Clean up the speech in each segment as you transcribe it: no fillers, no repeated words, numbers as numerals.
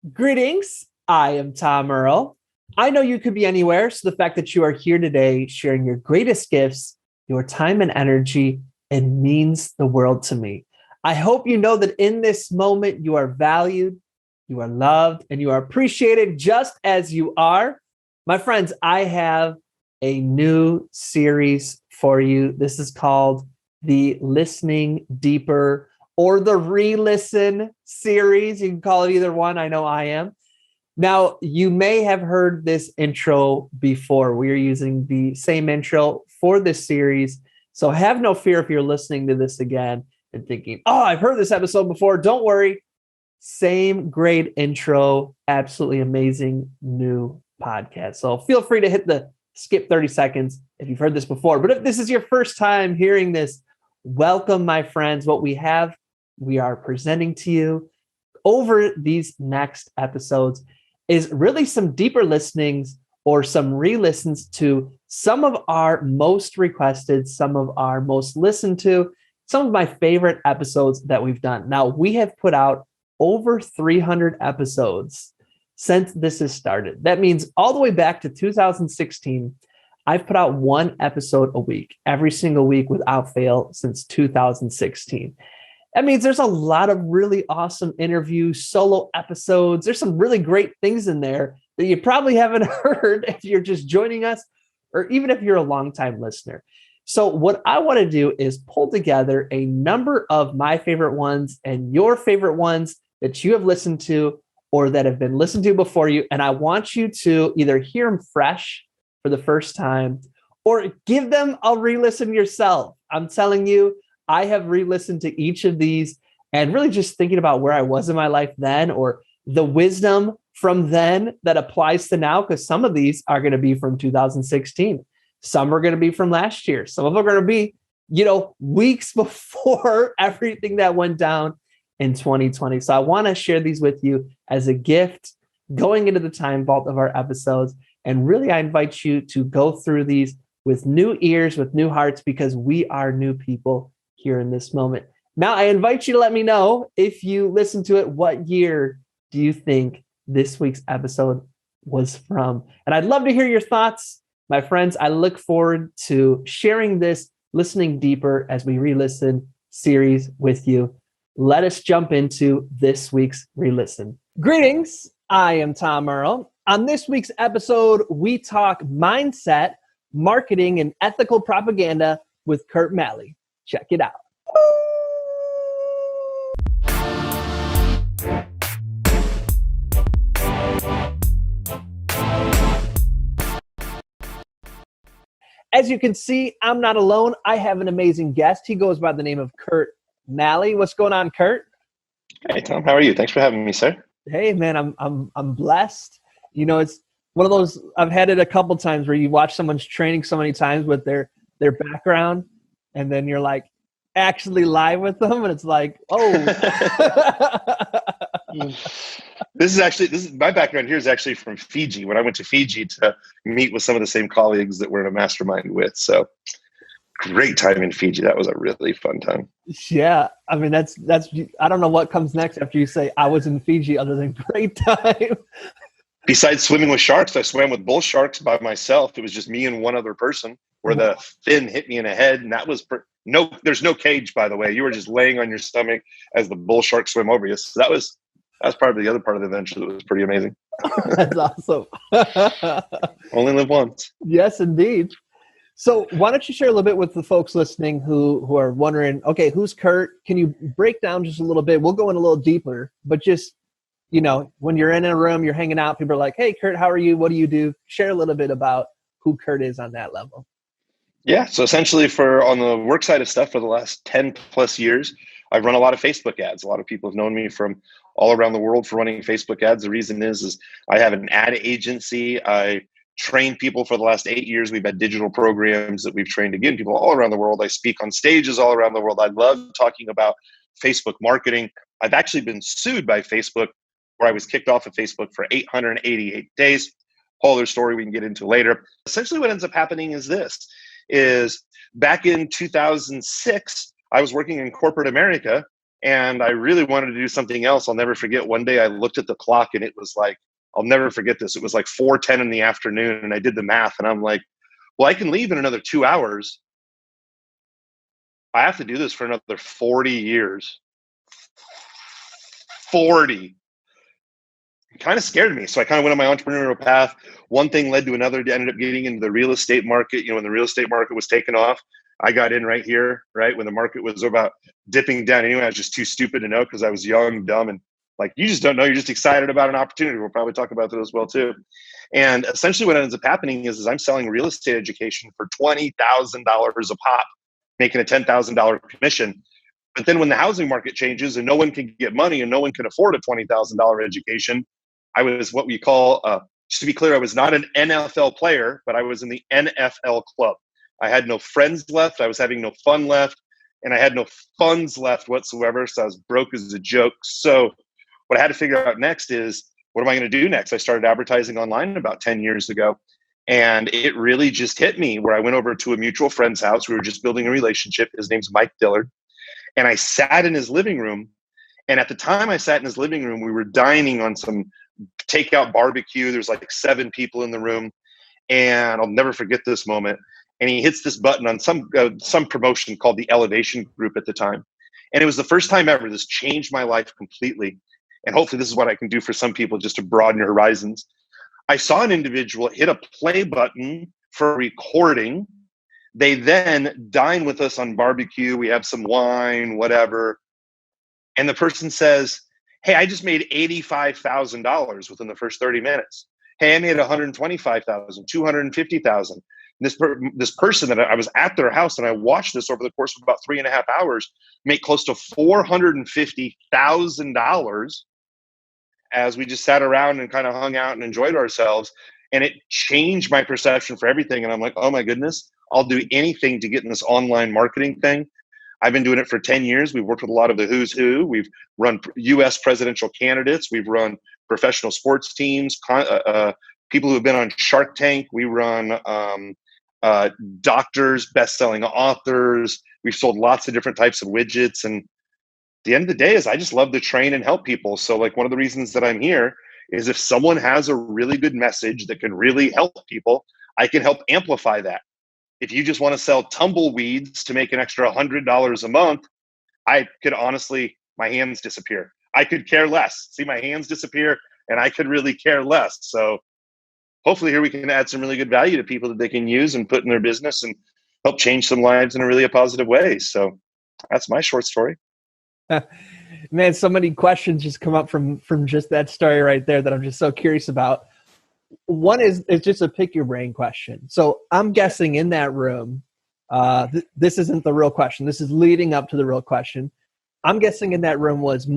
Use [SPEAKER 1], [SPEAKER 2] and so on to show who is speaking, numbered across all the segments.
[SPEAKER 1] Greetings. I am Tom Earl. I know you could be anywhere, so the fact that you are here today sharing your greatest gifts, your time and energy, it means the world to me. I hope you know that in this moment you are valued, you are loved, and you are appreciated just as you are. My friends, I have a new series for you. This is called the Listening Deeper or the Re-Listen series. You can call it either one. I know I am. Now, you may have heard this intro before. We are using the same intro for this series. So have no fear if you're listening to this again and thinking, oh, I've heard this episode before. Don't worry. Same great intro, absolutely amazing new podcast. So feel free to hit the skip 30 seconds if you've heard this before. But if this is your first time hearing this, welcome, my friends. What we are presenting to you over these next episodes is really some deeper listenings or some re-listens to some of our most requested, some of our most listened to, some of my favorite episodes that we've done. Now, we have put out over 300 episodes since this has started. That means all the way back to 2016, I've put out one episode a week, every single week without fail since 2016. That means there's a lot of really awesome interviews, solo episodes. There's some really great things in there that you probably haven't heard if you're just joining us, or even if you're a longtime listener. So what I want to do is pull together a number of my favorite ones and your favorite ones that you have listened to or that have been listened to before you. And I want you to either hear them fresh for the first time or give them a re-listen yourself. I'm telling you, I have re-listened to each of these and really just thinking about where I was in my life then or the wisdom from then that applies to now, because some of these are going to be from 2016. Some are going to be from last year. Some of them are going to be, weeks before everything that went down in 2020. So I want to share these with you as a gift going into the time vault of our episodes. And really, I invite you to go through these with new ears, with new hearts, because we are new people here in this moment. Now, I invite you to let me know if you listen to it, what year do you think this week's episode was from? And I'd love to hear your thoughts. My friends, I look forward to sharing this Listening Deeper as we re-listen series with you. Let us jump into this week's re-listen. Greetings, I am Tom Earl. On this week's episode, we talk mindset, marketing, and ethical propaganda with Curt Maly. Check it out. As you can see, I'm not alone. I have an amazing guest. He goes by the name of Curt Maly. What's going on, Curt?
[SPEAKER 2] Hey, Tom. How are you? Thanks for having me, sir.
[SPEAKER 1] Hey, man, I'm blessed. It's one of those, I've had it a couple times where you watch someone's training so many times with their background, and then you're like actually live with them, and it's like, oh.
[SPEAKER 2] This is my background here is actually from Fiji, when I went to Fiji to meet with some of the same colleagues that we're in a mastermind with. So great time in Fiji. That was a really fun time.
[SPEAKER 1] Yeah. I mean, that's, I don't know what comes next after you say I was in Fiji other than great time.
[SPEAKER 2] Besides swimming with sharks, I swam with bull sharks by myself. It was just me and one other person where the fin hit me in the head. And that was there's no cage, by the way. You were just laying on your stomach as the bull shark swim over you. So that was part of the other part of the adventure that was pretty amazing.
[SPEAKER 1] That's awesome.
[SPEAKER 2] Only live once.
[SPEAKER 1] Yes, indeed. So why don't you share a little bit with the folks listening who are wondering, okay, who's Curt? Can you break down just a little bit? We'll go in a little deeper, but just, when you're in a room, you're hanging out, people are like, hey, Curt, how are you? What do you do? Share a little bit about who Curt is on that level.
[SPEAKER 2] Yeah. So essentially on the work side of stuff for the last 10 plus years, I've run a lot of Facebook ads. A lot of people have known me from all around the world for running Facebook ads. The reason is I have an ad agency. I trained people for the last 8 years. We've had digital programs that we've trained, again, people all around the world. I speak on stages all around the world. I love talking about Facebook marketing. I've actually been sued by Facebook, where I was kicked off of Facebook for 888 days. Whole other story we can get into later. Essentially what ends up happening is back in 2006, I was working in corporate America And I really wanted to do something else. I'll never forget. One day I looked at the clock and it was like, I'll never forget this. It was like 4:10 in the afternoon, and I did the math, and I'm like, well, I can leave in another 2 hours. I have to do this for another 40 years. 40. It kind of scared me. So I kind of went on my entrepreneurial path. One thing led to another. I ended up getting into the real estate market. When the real estate market was taking off, I got in right here, right when the market was about dipping down. Anyway, I was just too stupid to know because I was young, dumb, and like, you just don't know. You're just excited about an opportunity. We'll probably talk about that as well too. And essentially what ends up happening is I'm selling real estate education for $20,000 a pop, making a $10,000 commission. But then when the housing market changes and no one can get money and no one can afford a $20,000 education, I was what we call, just to be clear, I was not an NFL player, but I was in the NFL club. I had no friends left. I was having no fun left. And I had no funds left whatsoever. So I was broke as a joke. So what I had to figure out next is, what am I going to do next? I started advertising online about 10 years ago. And it really just hit me where I went over to a mutual friend's house. We were just building a relationship. His name's Mike Dillard. And I sat in his living room. And at the time I sat in his living room, we were dining on some takeout barbecue. There's like 7 people in the room. And I'll never forget this moment. And he hits this button on some promotion called the Elevation Group at the time. And it was the first time ever. This changed my life completely. And hopefully this is what I can do for some people just to broaden your horizons. I saw an individual hit a play button for recording. They then dine with us on barbecue. We have some wine, whatever. And the person says, hey, I just made $85,000 within the first 30 minutes. Hey, I made $125,000, $250,000. This person that I was at their house, and I watched this over the course of about 3.5 hours, make close to $450,000 as we just sat around and kind of hung out and enjoyed ourselves. And it changed my perception for everything. And I'm like, oh my goodness, I'll do anything to get in this online marketing thing. I've been doing it for 10 years. We've worked with a lot of the who's who. We've run U.S. presidential candidates. We've run professional sports teams, people who have been on Shark Tank. We run doctors, best-selling authors. We've sold lots of different types of widgets. And the end of the day is I just love to train and help people. So like one of the reasons that I'm here is if someone has a really good message that can really help people, I can help amplify that. If you just want to sell tumbleweeds to make an extra $100 a month, I could honestly, my hands disappear. I could care less. See my hands disappear and I could really care less. So hopefully here we can add some really good value to people that they can use and put in their business and help change some lives in a really positive way. So that's my short story.
[SPEAKER 1] Man, so many questions just come up from just that story right there that I'm just so curious about. One is just a pick your brain question. So I'm guessing in that room, this isn't the real question. This is leading up to the real question. I'm guessing in that room was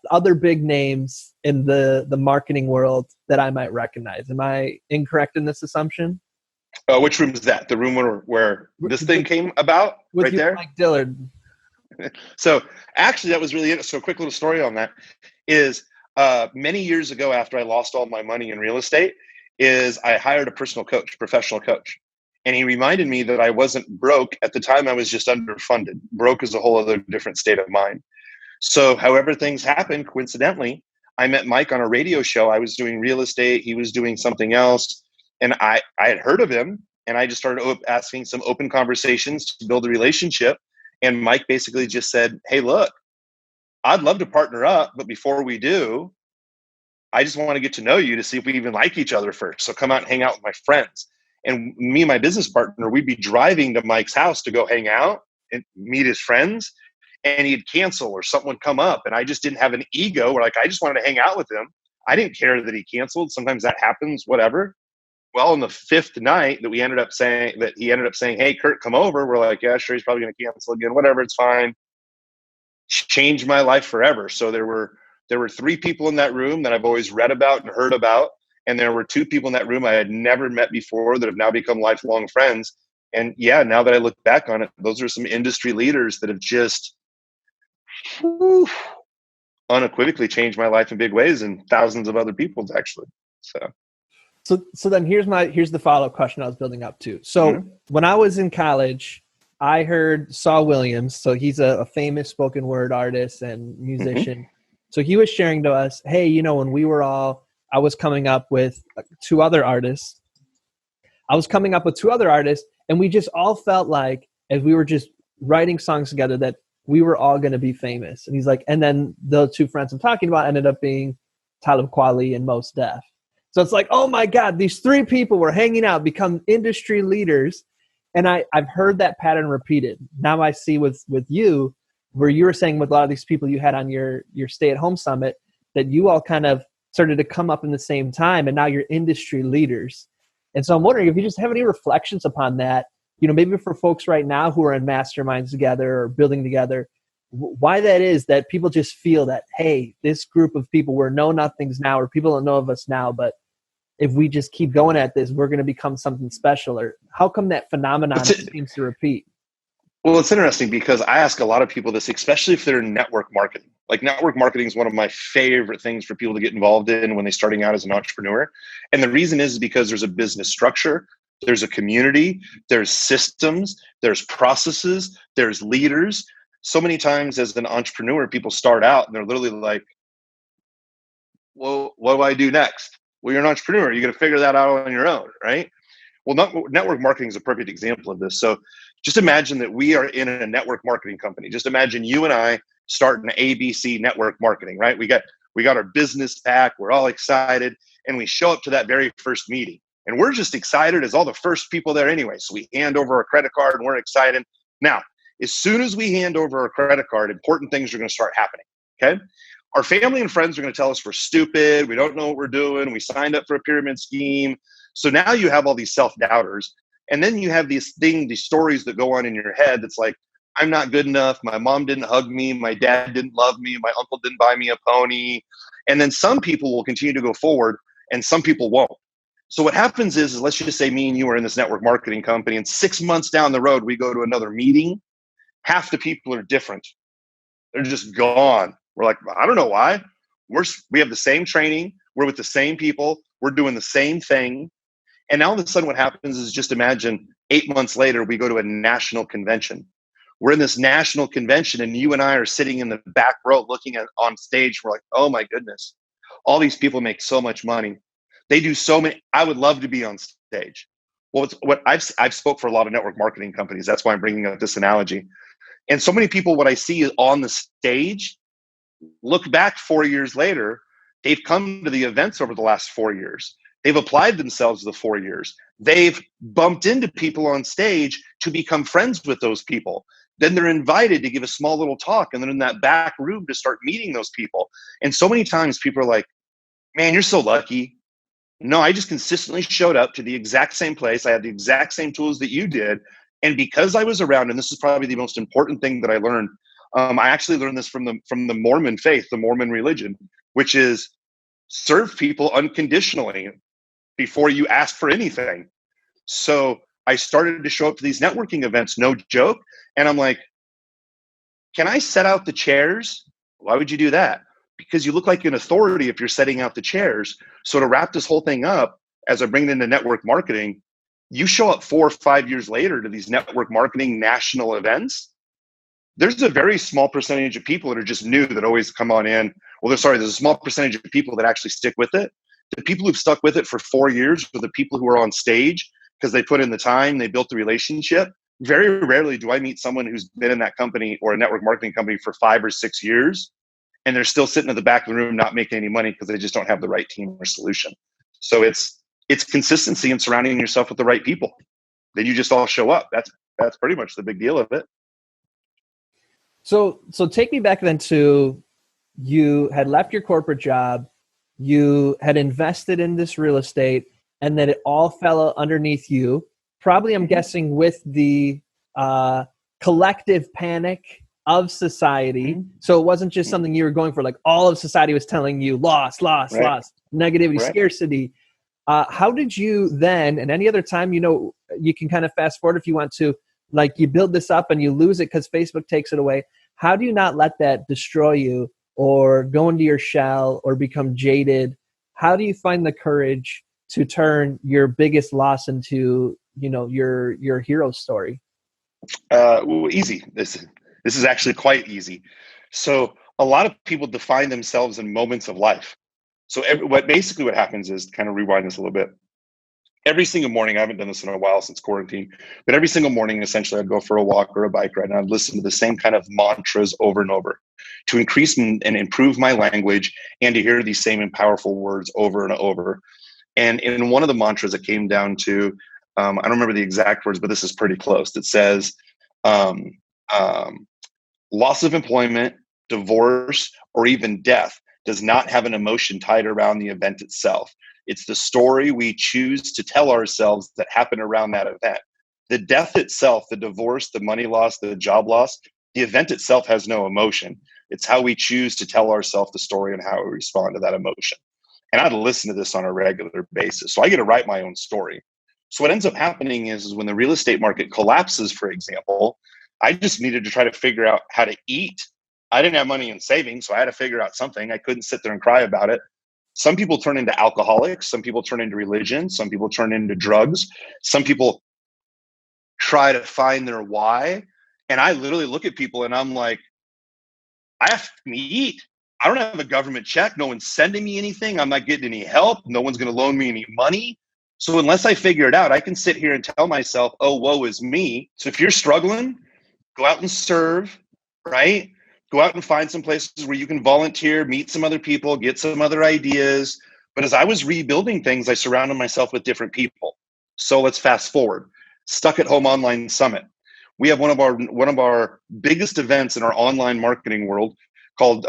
[SPEAKER 1] other big names in the marketing world that I might recognize. Am I incorrect in this assumption?
[SPEAKER 2] Which room is that? The room where this thing came about?
[SPEAKER 1] With
[SPEAKER 2] right there?
[SPEAKER 1] Mike Dillard.
[SPEAKER 2] So actually that was really it. So a quick little story on that is many years ago after I lost all my money in real estate is I hired a professional coach. And he reminded me that I wasn't broke. At the time, I was just underfunded. Broke is a whole other different state of mind. So however things happened, coincidentally, I met Mike on a radio show. I was doing real estate. He was doing something else. And I had heard of him. And I just started asking some open conversations to build a relationship. And Mike basically just said, hey, look, I'd love to partner up. But before we do, I just want to get to know you to see if we even like each other first. So come out and hang out with my friends. And me and my business partner, we'd be driving to Mike's house to go hang out and meet his friends. And he'd cancel or something would come up. And I just didn't have an ego where like, I just wanted to hang out with him. I didn't care that he canceled. Sometimes that happens, whatever. Well, on the 5th night that he ended up saying, hey, Curt, come over. We're like, yeah, sure. He's probably going to cancel again. Whatever. It's fine. Changed my life forever. So there were 3 people in that room that I've always read about and heard about. And there were 2 people in that room I had never met before that have now become lifelong friends. And yeah, now that I look back on it, those are some industry leaders that have just unequivocally changed my life in big ways and thousands of other people's actually. So
[SPEAKER 1] then here's the follow-up question I was building up to. So when I was in college, I heard Saul Williams. So he's a famous spoken word artist and
[SPEAKER 2] Mm-hmm.
[SPEAKER 1] musician. So he was sharing to us, hey, when I was coming up with two other artists. And we just all felt like, as we were just writing songs together, that we were all going to be famous. And he's like, and then the two friends I'm talking about ended up being Talib Kweli and Mos Def. So it's like, oh my God, these three people were hanging out, become industry leaders. And I've heard that pattern repeated. Now I see with you, where you were saying with a lot of these people you had on your stay-at-home summit, that you all kind of started to come up in the same time, and now you're industry leaders. And so I'm wondering if you just have any reflections upon that, maybe for folks right now who are in masterminds together or building together, why that is that people just feel that, hey, this group of people, we're know-nothings now, or people don't know of us now, but if we just keep going at this, we're going to become something special. Or how come that phenomenon seems to repeat?
[SPEAKER 2] Well, it's interesting because I ask a lot of people this, especially if they're in network marketing. Like, network marketing is one of my favorite things for people to get involved in when they're starting out as an entrepreneur. And the reason is because there's a business structure, there's a community, there's systems, there's processes, there's leaders. So many times as an entrepreneur, people start out and they're literally like, well, what do I do next? Well, you're an entrepreneur. You're going to figure that out on your own, right? Well, network marketing is a perfect example of this. So just imagine that we are in a network marketing company. Just imagine you and I start an ABC network marketing, right? We got our business pack. We're all excited. And we show up to that very first meeting. And we're just excited as all the first people there anyway. So we hand over our credit card and we're excited. Now, as soon as we hand over our credit card, important things are going to start happening, okay? Our family and friends are going to tell us we're stupid. We don't know what we're doing. We signed up for a pyramid scheme. So now you have all these self-doubters. And then you have these stories that go on in your head that's like, I'm not good enough. My mom didn't hug me. My dad didn't love me. My uncle didn't buy me a pony. And then some people will continue to go forward and some people won't. So what happens is let's just say me and you are in this network marketing company, and 6 months down the road, we go to another meeting. Half the people are different. They're just gone. We're like, I don't know why. We have the same training. We're with the same people. We're doing the same thing. And now all of a sudden what happens is, just imagine 8 months later, we go to a national convention. We're in this national convention and you and I are sitting in the back row looking at on stage. We're like, oh my goodness, all these people make so much money. They do so many. I would love to be on stage. Well, it's what I've spoke for a lot of network marketing companies. That's why I'm bringing up this analogy. And so many people, what I see is on the stage, look back 4 years later, they've come to the events over the last 4 years. They've applied themselves the 4 years. They've bumped into people on stage to become friends with those people. Then they're invited to give a small little talk, and then in that back room to start meeting those people. And so many times people are like, man, you're so lucky. No, I just consistently showed up to the exact same place. I had the exact same tools that you did. And because I was around, and this is probably the most important thing that I learned, I actually learned this from the Mormon faith, the Mormon religion, which is serve people unconditionally before you ask for anything. So I started to show up to these networking events, no joke. And I'm like, can I set out the chairs? Why would you do that? Because you look like an authority if you're setting out the chairs. So to wrap this whole thing up, as I bring it into network marketing, you show up 4 or 5 years later to these network marketing national events. There's a very small percentage of people that are just new that always come on in. Well, there's a small percentage of people that actually stick with it. The people who've stuck with it for 4 years are the people who are on stage because they put in the time, they built the relationship. Very rarely do I meet someone who's been in that company or a network marketing company for 5 or 6 years, and they're still sitting at the back of the room not making any money because they just don't have the right team or solution. So it's consistency and surrounding yourself with the right people. Then you just all show up. That's pretty much the big deal of it.
[SPEAKER 1] So take me back then to, you had left your corporate job, you had invested in this real estate, and then it all fell underneath you. Probably, I'm guessing, with the collective panic of society. So it wasn't just something you were going for, like all of society was telling you, loss, right. Negativity, right. Scarcity. How did you then, and any other time, you can kind of fast forward if you want to, like you build this up and you lose it because Facebook takes it away. How do you not let that destroy you or go into your shell or become jaded? How do you find the courage to turn your biggest loss into, your hero story?
[SPEAKER 2] Easy. This is actually quite easy. So a lot of people define themselves in moments of life. So what happens is, kind of rewind this a little bit. Every single morning, I haven't done this in a while since quarantine, but every single morning, essentially, I'd go for a walk or a bike ride, and I'd listen to the same kind of mantras over and over to increase and improve my language, and to hear these same and powerful words over and over. And in one of the mantras, it came down to, I don't remember the exact words, but this is pretty close. It says, um, um, loss of employment, divorce, or even death does not have an emotion tied around the event itself. It's the story we choose to tell ourselves that happened around that event. The death itself, the divorce, the money loss, the job loss, the event itself has no emotion. It's how we choose to tell ourselves the story and how we respond to that emotion. And I'd listen to this on a regular basis. So I get to write my own story. So what ends up happening is when the real estate market collapses, for example, I just needed to try to figure out how to eat. I didn't have money in savings, so I had to figure out something. I couldn't sit there and cry about it. Some people turn into alcoholics. Some people turn into religion. Some people turn into drugs. Some people try to find their why. And I literally look at people and I'm like, I have to eat. I don't have a government check. No one's sending me anything. I'm not getting any help. No one's going to loan me any money. So unless I figure it out, I can sit here and tell myself, oh, woe is me. So if you're struggling, go out and serve, right? Go out and find some places where you can volunteer, meet some other people, get some other ideas. But as I was rebuilding things, I surrounded myself with different people. So let's fast forward. Stuck at Home Online Summit. We have one of our biggest events in our online marketing world called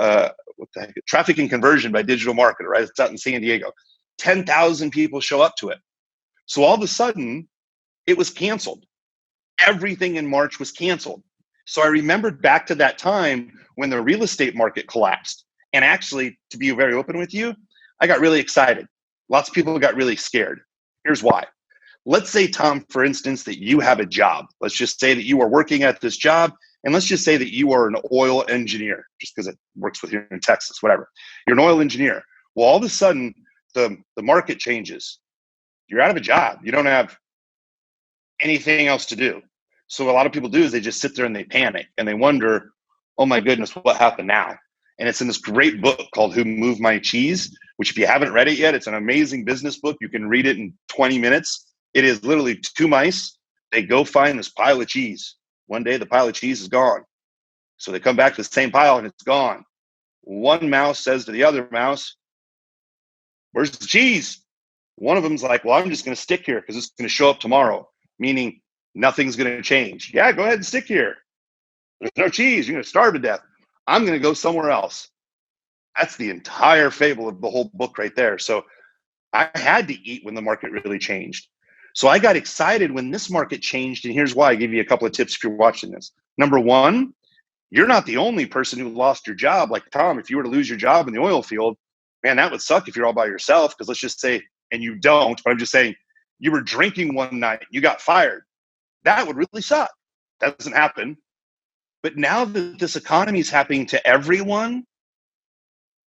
[SPEAKER 2] Traffic and Conversion by Digital Marketer, right? It's out in San Diego. 10,000 people show up to it. So all of a sudden, it was canceled. Everything in March was canceled. So I remembered back to that time when the real estate market collapsed. And actually, to be very open with you, I got really excited. Lots of people got really scared. Here's why. Let's say, Tom, for instance, that you have a job. Let's just say that you are working at this job. And let's just say that you are an oil engineer, just because it works with here in Texas, whatever. You're an oil engineer. Well, all of a sudden, the market changes. You're out of a job. You don't have anything else to do. So a lot of people do is they just sit there and they panic and they wonder, oh my goodness, what happened now? And it's in this great book called Who Moved My Cheese, which if you haven't read it yet, it's an amazing business book. You can read it in 20 minutes. It is literally two mice. They go find this pile of cheese. One day the pile of cheese is gone. So they come back to the same pile and it's gone. One mouse says to the other mouse, where's the cheese? One of them's like, well, I'm just going to stick here because it's going to show up tomorrow, meaning nothing's going to change. Yeah, go ahead and stick here. There's no cheese. You're going to starve to death. I'm going to go somewhere else. That's the entire fable of the whole book right there. So I had to eat when the market really changed. So I got excited when this market changed. And here's why. I give you a couple of tips if you're watching this. Number one, you're not the only person who lost your job. Like Tom, if you were to lose your job in the oil field, man, that would suck if you're all by yourself. Because let's just say, and you don't, but I'm just saying, you were drinking one night, you got fired. That would really suck. That doesn't happen. But now that this economy is happening to everyone,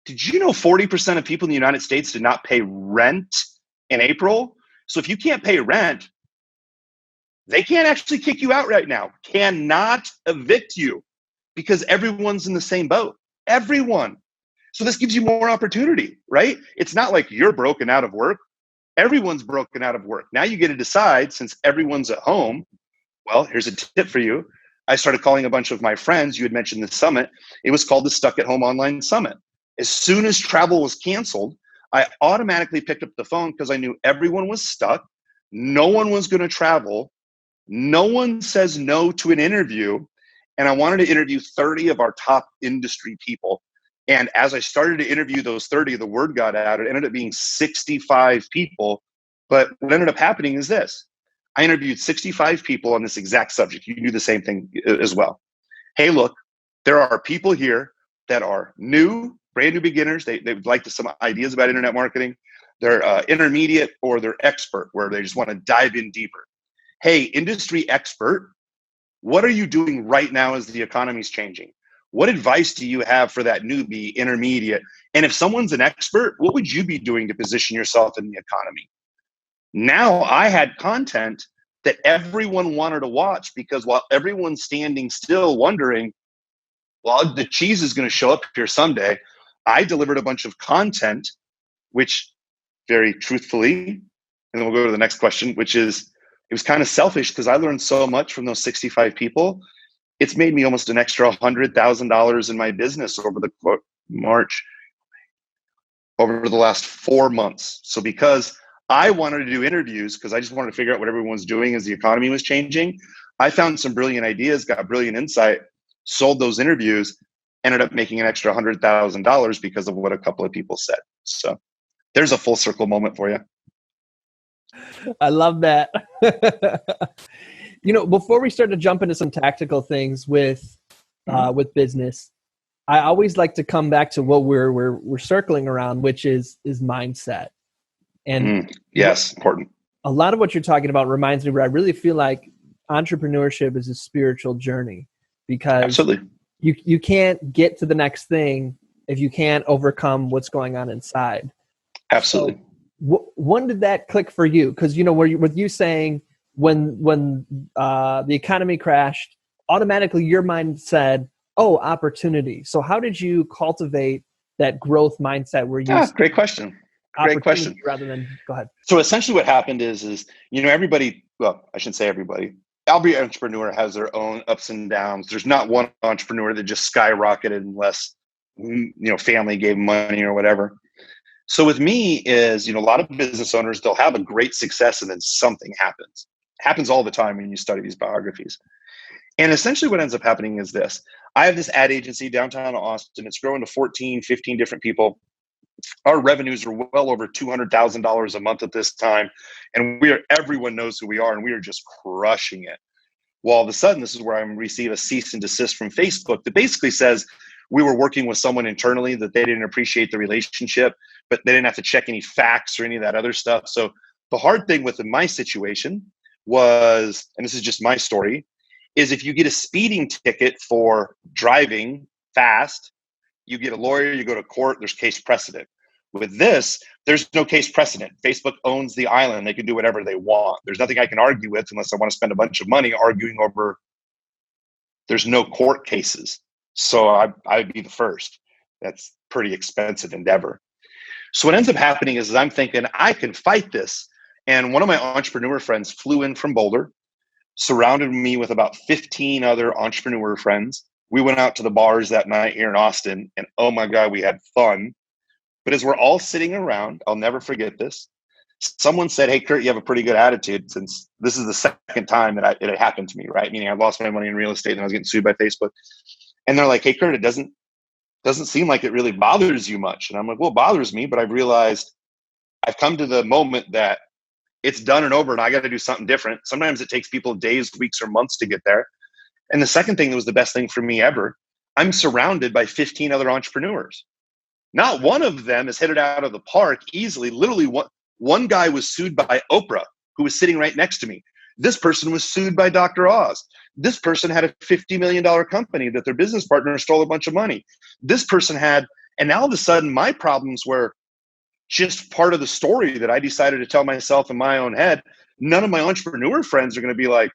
[SPEAKER 2] did you know 40% of people in the United States did not pay rent in April? So if you can't pay rent, they can't actually kick you out right now, cannot evict you because everyone's in the same boat. Everyone. So this gives you more opportunity, right? It's not like you're broken out of work. Everyone's broken out of work. Now you get to decide, since everyone's at home. Well, here's a tip for you. I started calling a bunch of my friends. You had mentioned the summit. It was called the Stuck at Home Online Summit. As soon as travel was canceled, I automatically picked up the phone because I knew everyone was stuck. No one was going to travel. No one says no to an interview. And I wanted to interview 30 of our top industry people. And as I started to interview those 30, the word got out. It ended up being 65 people. But what ended up happening is this. I interviewed 65 people on this exact subject. You can do the same thing as well. Hey, look, there are people here that are new, brand new beginners. They'd like some ideas about internet marketing. They're intermediate or they're expert, where they just want to dive in deeper. Hey, industry expert, what are you doing right now as the economy's changing? What advice do you have for that newbie, intermediate? And if someone's an expert, what would you be doing to position yourself in the economy? Now I had content that everyone wanted to watch, because while everyone's standing still wondering, well, the cheese is going to show up here someday, I delivered a bunch of content, which very truthfully, and then we'll go to the next question, which is, it was kind of selfish because I learned so much from those 65 people. It's made me almost an extra $100,000 in my business over the last 4 months. So because I wanted to do interviews, because I just wanted to figure out what everyone's doing as the economy was changing, I found some brilliant ideas, got brilliant insight, sold those interviews, ended up making an extra $100,000 because of what a couple of people said. So there's a full circle moment for you.
[SPEAKER 1] I love that. Before we start to jump into some tactical things with business, I always like to come back to what we're circling around, which is mindset. And
[SPEAKER 2] yes, important.
[SPEAKER 1] A lot of what you're talking about reminds me where I really feel like entrepreneurship is a spiritual journey, because
[SPEAKER 2] absolutely,
[SPEAKER 1] you can't get to the next thing if you can't overcome what's going on inside.
[SPEAKER 2] Absolutely.
[SPEAKER 1] So, when did that click for you? Because with you saying when the economy crashed, automatically your mind said, "Oh, opportunity." So how did you cultivate that growth mindset where you?
[SPEAKER 2] Great question. Great question.
[SPEAKER 1] Rather than go ahead.
[SPEAKER 2] So essentially, what happened is everybody. Well, I shouldn't say everybody. Every entrepreneur has their own ups and downs. There's not one entrepreneur that just skyrocketed unless family gave money or whatever. So with me is, a lot of business owners, they'll have a great success and then something happens. It happens all the time when you study these biographies. And essentially what ends up happening is this. I have this ad agency downtown Austin. It's growing to 14, 15 different people. Our revenues are well over $200,000 a month at this time. And everyone knows who we are, and we are just crushing it. Well, all of a sudden, this is where I receive a cease and desist from Facebook that basically says we were working with someone internally, that they didn't appreciate the relationship, but they didn't have to check any facts or any of that other stuff. So the hard thing within my situation was, and this is just my story, is if you get a speeding ticket for driving fast, you get a lawyer, you go to court, there's case precedent. With this, there's no case precedent. Facebook owns the island. They can do whatever they want. There's nothing I can argue with unless I want to spend a bunch of money arguing over. There's no court cases. So I'd be the first. That's pretty expensive endeavor. So what ends up happening is I'm thinking I can fight this. And one of my entrepreneur friends flew in from Boulder, surrounded me with about 15 other entrepreneur friends. We went out to the bars that night here in Austin, and oh my God, we had fun. But as we're all sitting around, I'll never forget this. Someone said, "Hey, Curt, you have a pretty good attitude," since this is the second time that it had happened to me, right? Meaning I lost my money in real estate and I was getting sued by Facebook. And they're like, "Hey, Curt, it doesn't seem like it really bothers you much." And I'm like, "Well, it bothers me, but I've realized I've come to the moment that it's done and over and I got to do something different." Sometimes it takes people days, weeks, or months to get there. And the second thing that was the best thing for me ever, I'm surrounded by 15 other entrepreneurs. Not one of them has hit it out of the park easily. Literally, one guy was sued by Oprah, who was sitting right next to me. This person was sued by Dr. Oz. This person had a $50 million company that their business partner stole a bunch of money. This person had, and now all of a sudden my problems were just part of the story that I decided to tell myself in my own head. None of my entrepreneur friends are going to be like,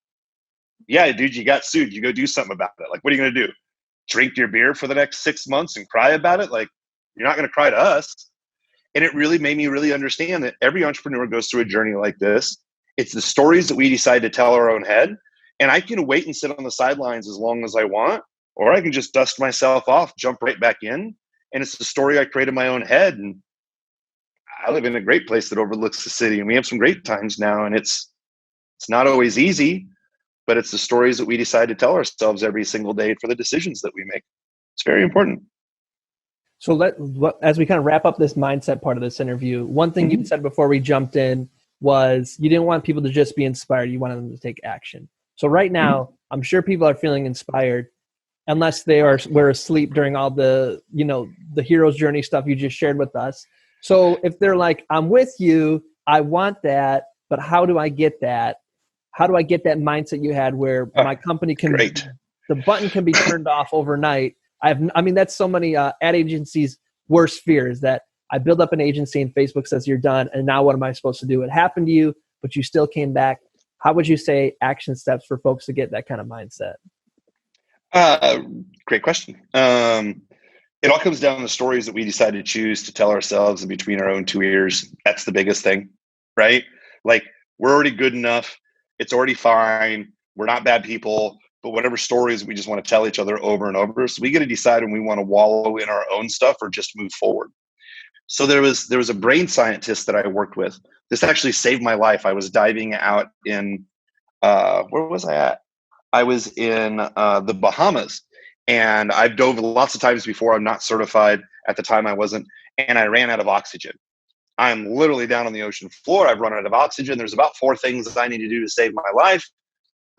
[SPEAKER 2] "Yeah, dude, you got sued. You go do something about it." Like, what are you going to do? Drink your beer for the next 6 months and cry about it? Like, you're not going to cry to us. And it really made me really understand that every entrepreneur goes through a journey like this. It's the stories that we decide to tell our own head. And I can wait and sit on the sidelines as long as I want, or I can just dust myself off, jump right back in. And it's the story I created in my own head. And I live in a great place that overlooks the city, and we have some great times now. And it's not always easy, but it's the stories that we decide to tell ourselves every single day for the decisions that we make. It's very important.
[SPEAKER 1] So as we kind of wrap up this mindset part of this interview, one thing you said before we jumped in was you didn't want people to just be inspired. You wanted them to take action. So right now, I'm sure people are feeling inspired, unless were asleep during all the hero's journey stuff you just shared with us. So if they're like, "I'm with you, I want that, but how do I get that? How do I get that mindset you had where my company can, the button can be turned off overnight?" That's so many ad agencies' worst fear is that I build up an agency and Facebook says you're done. And now what am I supposed to do? It happened to you, but you still came back. How would you say action steps for folks to get that kind of mindset?
[SPEAKER 2] Great question. It all comes down to stories that we decide to choose to tell ourselves in between our own two ears. That's the biggest thing, right? Like, we're already good enough. It's already fine. We're not bad people, but whatever stories we just want to tell each other over and over. So we get to decide when we want to wallow in our own stuff or just move forward. So there was a brain scientist that I worked with. This actually saved my life. I was diving out in, where was I at? I was in the Bahamas, and I've dove lots of times before. I'm not certified. At the time I wasn't, and I ran out of oxygen. I'm literally down on the ocean floor. I've run out of oxygen. There's about 4 things that I need to do to save my life.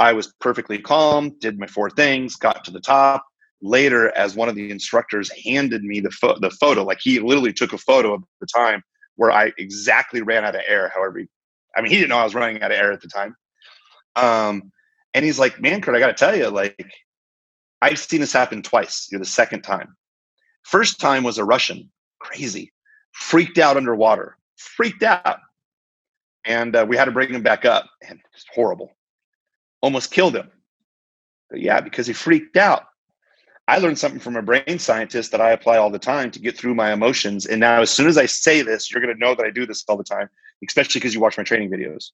[SPEAKER 2] I was perfectly calm, did my 4 things, got to the top. Later, as one of the instructors handed me the photo, like he literally took a photo of the time where I exactly ran out of air. However, he didn't know I was running out of air at the time. And he's like, man, Curt, I got to tell you, like, I've seen this happen twice. You're the second time. First time was a Russian, crazy, freaked out underwater, freaked out. And we had to bring him back up, and it's horrible. Almost killed him. But yeah, because he freaked out. I learned something from a brain scientist that I apply all the time to get through my emotions. And now, as soon as I say this, you're going to know that I do this all the time, especially because you watch my training videos.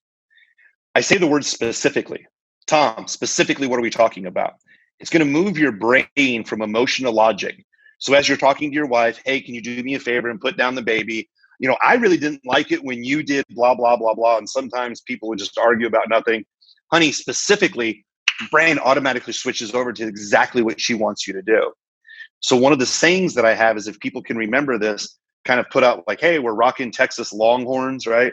[SPEAKER 2] I say the word specifically. Tom, specifically, what are we talking about? It's going to move your brain from emotion to logic. So as you're talking to your wife, hey, can you do me a favor and put down the baby? You know, I really didn't like it when you did blah, blah, blah, blah. And sometimes people would just argue about nothing. Honey, specifically, brain automatically switches over to exactly what she wants you to do. So one of the sayings that I have is, if people can remember this, kind of put out like, hey, we're rocking Texas Longhorns, right?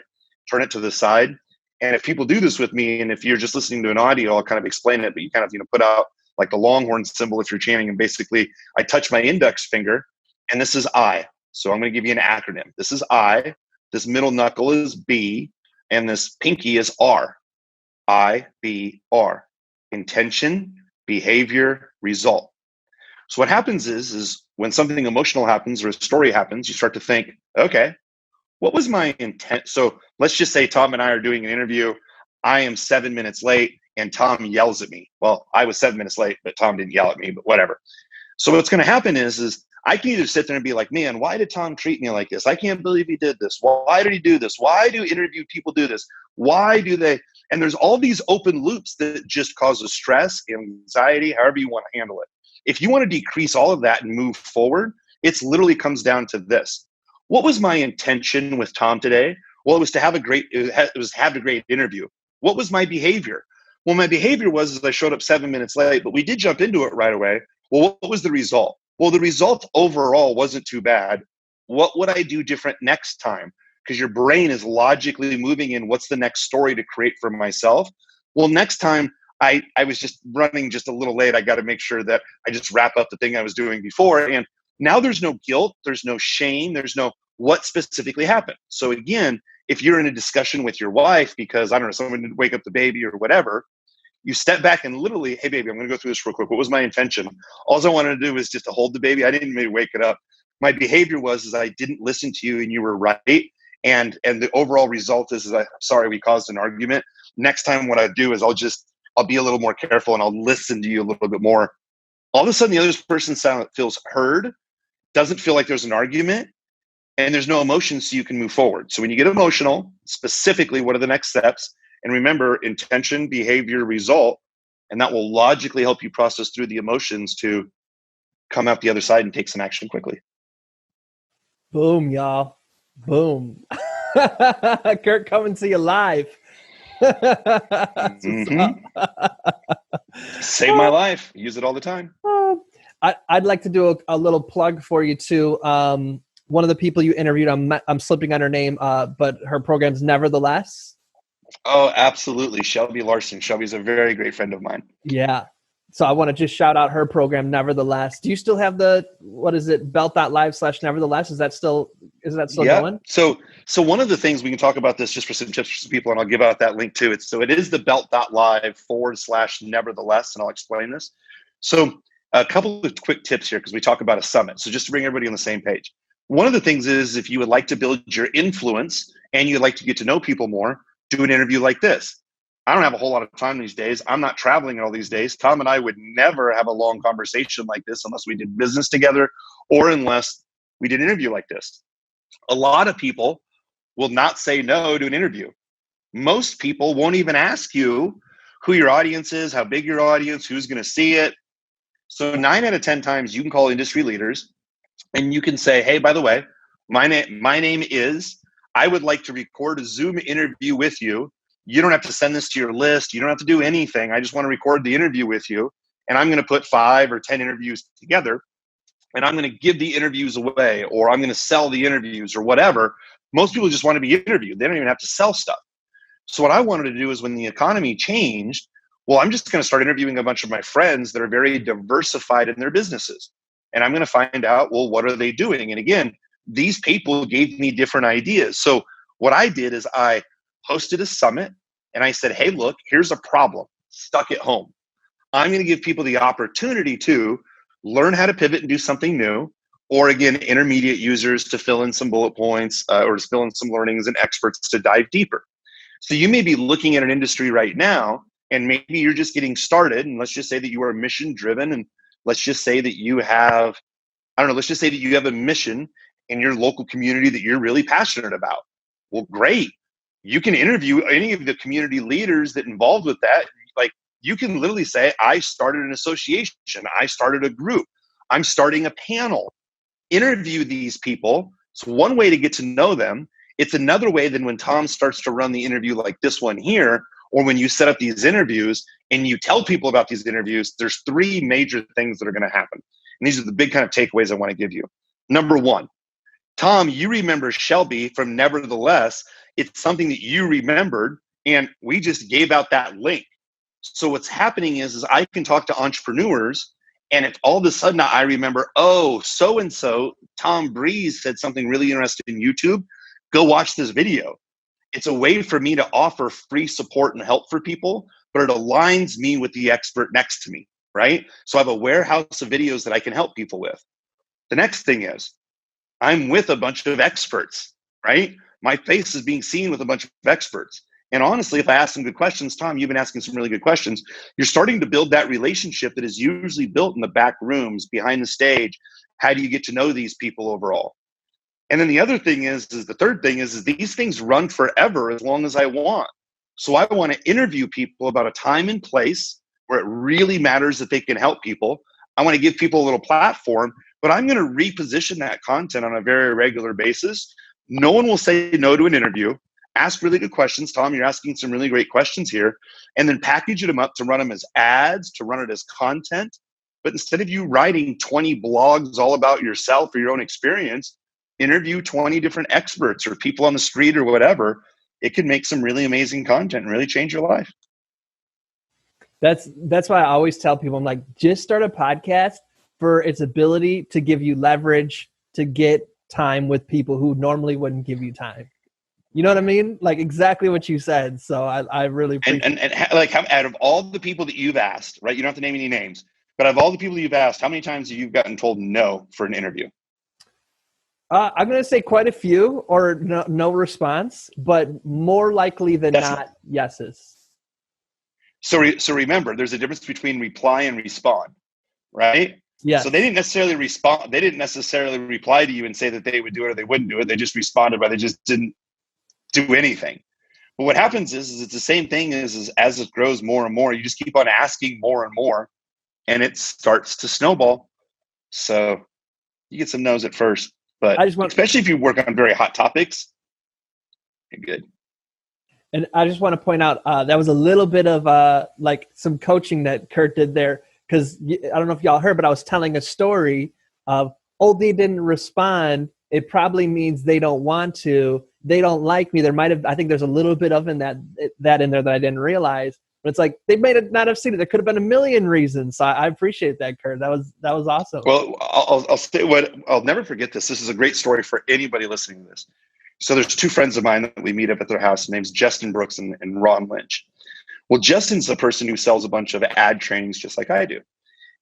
[SPEAKER 2] Turn it to the side. And if people do this with me, and if you're just listening to an audio, I'll kind of explain it, but you kind of, put out like the Longhorn symbol if you're chanting. And basically I touch my index finger, and this is I. So I'm going to give you an acronym. This is I, this middle knuckle is B, and this pinky is R. I, B, R. Intention, behavior, result. So what happens is when something emotional happens or a story happens, you start to think, okay, what was my intent? So let's just say Tom and I are doing an interview. I am 7 minutes late and Tom yells at me. Well, I was 7 minutes late, but Tom didn't yell at me, but whatever. So what's going to happen is I can either sit there and be like, man, why did Tom treat me like this? I can't believe he did this. Why did he do this? Why do interview people do this? Why do they? And there's all these open loops that just causes stress, anxiety, however you want to handle it. If you want to decrease all of that and move forward, it literally comes down to this. What was my intention with Tom today? Well, it was to have a great interview. What was my behavior? Well, my behavior was I showed up 7 minutes late, but we did jump into it right away. Well, what was the result? Well, the result overall wasn't too bad. What would I do different next time? Because your brain is logically moving in, what's the next story to create for myself? Well, next time I was just running just a little late. I got to make sure that I just wrap up the thing I was doing before. And now there's no guilt. There's no shame. There's no what specifically happened. So again, if you're in a discussion with your wife because, I don't know, someone didn't wake up the baby or whatever, you step back and literally, hey, baby, I'm going to go through this real quick. What was my intention? All I wanted to do was just to hold the baby. I didn't even wake it up. My behavior was I didn't listen to you and you were right. And the overall result is I'm sorry, we caused an argument. Next time what I do is I'll be a little more careful and I'll listen to you a little bit more. All of a sudden, the other person feels heard, doesn't feel like there's an argument, and there's no emotion, so you can move forward. So when you get emotional, specifically, what are the next steps? And remember, intention, behavior, result, and that will logically help you process through the emotions to come out the other side and take some action quickly.
[SPEAKER 1] Boom, y'all. Boom. Curt coming to you live.
[SPEAKER 2] Save my life. Use it all the time.
[SPEAKER 1] I'd like to do a little plug for you too. One of the people you interviewed, I'm slipping on her name, but her program's Nevertheless.
[SPEAKER 2] Oh, absolutely. Shelby Larson. Shelby's a very great friend of mine.
[SPEAKER 1] Yeah. So I want to just shout out her program, Nevertheless. Do you still have what is it, belt.live/Nevertheless? Is that still going?
[SPEAKER 2] So one of the things we can talk about this just for some tips for some people, and I'll give out that link too. It is the belt.live/Nevertheless, and I'll explain this. So a couple of quick tips here because we talk about a summit. So just to bring everybody on the same page. One of the things is if you would like to build your influence and you'd like to get to know people more, do an interview like this. I don't have a whole lot of time these days. I'm not traveling all these days. Tom and I would never have a long conversation like this unless we did business together or unless we did an interview like this. A lot of people will not say no to an interview. Most people won't even ask you who your audience is, how big your audience, who's going to see it. So 9 out of 10 times you can call industry leaders and you can say, hey, by the way, my name is, I would like to record a Zoom interview with you. You don't have to send this to your list. You don't have to do anything. I just want to record the interview with you. And I'm going to put 5 or 10 interviews together. And I'm going to give the interviews away, or I'm going to sell the interviews or whatever. Most people just want to be interviewed. They don't even have to sell stuff. So what I wanted to do is when the economy changed, well, I'm just going to start interviewing a bunch of my friends that are very diversified in their businesses. And I'm going to find out, well, what are they doing? And again, these people gave me different ideas. So what I did is I hosted a summit and I said, hey, look, here's a problem stuck at home. I'm going to give people the opportunity to learn how to pivot and do something new, or again, intermediate users to fill in some bullet points or to fill in some learnings, and experts to dive deeper. So you may be looking at an industry right now and maybe you're just getting started, and let's just say that you are mission driven, and let's just say that you have, let's just say that you have a mission in your local community that you're really passionate about. Well, great. You can interview any of the community leaders that involved with that. Like, you can literally say, I started an association. I started a group. I'm starting a panel. Interview these people. It's one way to get to know them. It's another way than when Tom starts to run the interview like this one here, or when you set up these interviews and you tell people about these interviews. There's 3 major things that are going to happen. And these are the big kind of takeaways I want to give you. Number 1, Tom, you remember Shelby from Nevertheless. It's something that you remembered, and we just gave out that link. So what's happening is I can talk to entrepreneurs, and if all of a sudden I remember, oh, so-and-so, Tom Breeze said something really interesting in YouTube, go watch this video. It's a way for me to offer free support and help for people, but it aligns me with the expert next to me, right? So I have a warehouse of videos that I can help people with. The next thing is I'm with a bunch of experts, right? My face is being seen with a bunch of experts. And honestly, if I ask some good questions, Tom, you've been asking some really good questions, you're starting to build that relationship that is usually built in the back rooms, behind the stage. How do you get to know these people overall? And then the other thing is the third thing is these things run forever as long as I want. So I want to interview people about a time and place where it really matters that they can help people. I want to give people a little platform, but I'm going to reposition that content on a very regular basis. No one will say no to an interview. Ask really good questions. Tom, you're asking some really great questions here. And then package them up to run them as ads, to run it as content. But instead of you writing 20 blogs all about yourself or your own experience, interview 20 different experts or people on the street or whatever. It can make some really amazing content and really change your life.
[SPEAKER 1] That's why I always tell people, I'm like, just start a podcast for its ability to give you leverage to get time with people who normally wouldn't give you time. You know what I mean? Like exactly what you said. So I really appreciate it.
[SPEAKER 2] And like, out of all the people that you've asked, right? You don't have to name any names, but of all the people you've asked, how many times have you gotten told no for an interview?
[SPEAKER 1] I'm going to say quite a few, or no response, but more likely than not, yeses.
[SPEAKER 2] So remember, there's a difference between reply and respond, right?
[SPEAKER 1] Yeah.
[SPEAKER 2] So they didn't necessarily respond. They didn't necessarily reply to you and say that they would do it or they wouldn't do it. They just responded, but they just didn't do anything. But what happens is it's the same thing as it grows more and more, you just keep on asking more and more, and it starts to snowball. So you get some no's at first, but especially if you work on very hot topics, you're good.
[SPEAKER 1] And I just want to point out that was a little bit of like some coaching that Curt did there, because I don't know if y'all heard, but I was telling a story of, they didn't respond. It probably means they don't want to. They don't like me. I think there's a little bit of that in there that I didn't realize. But it's like they may not have seen it. There could have been a million reasons. So I appreciate that, Curt. That was awesome.
[SPEAKER 2] Well, I'll say I'll never forget this. This is a great story for anybody listening to this. So there's 2 friends of mine that we meet up at their house. Name's Justin Brooks and Ron Lynch. Well, Justin's the person who sells a bunch of ad trainings just like I do.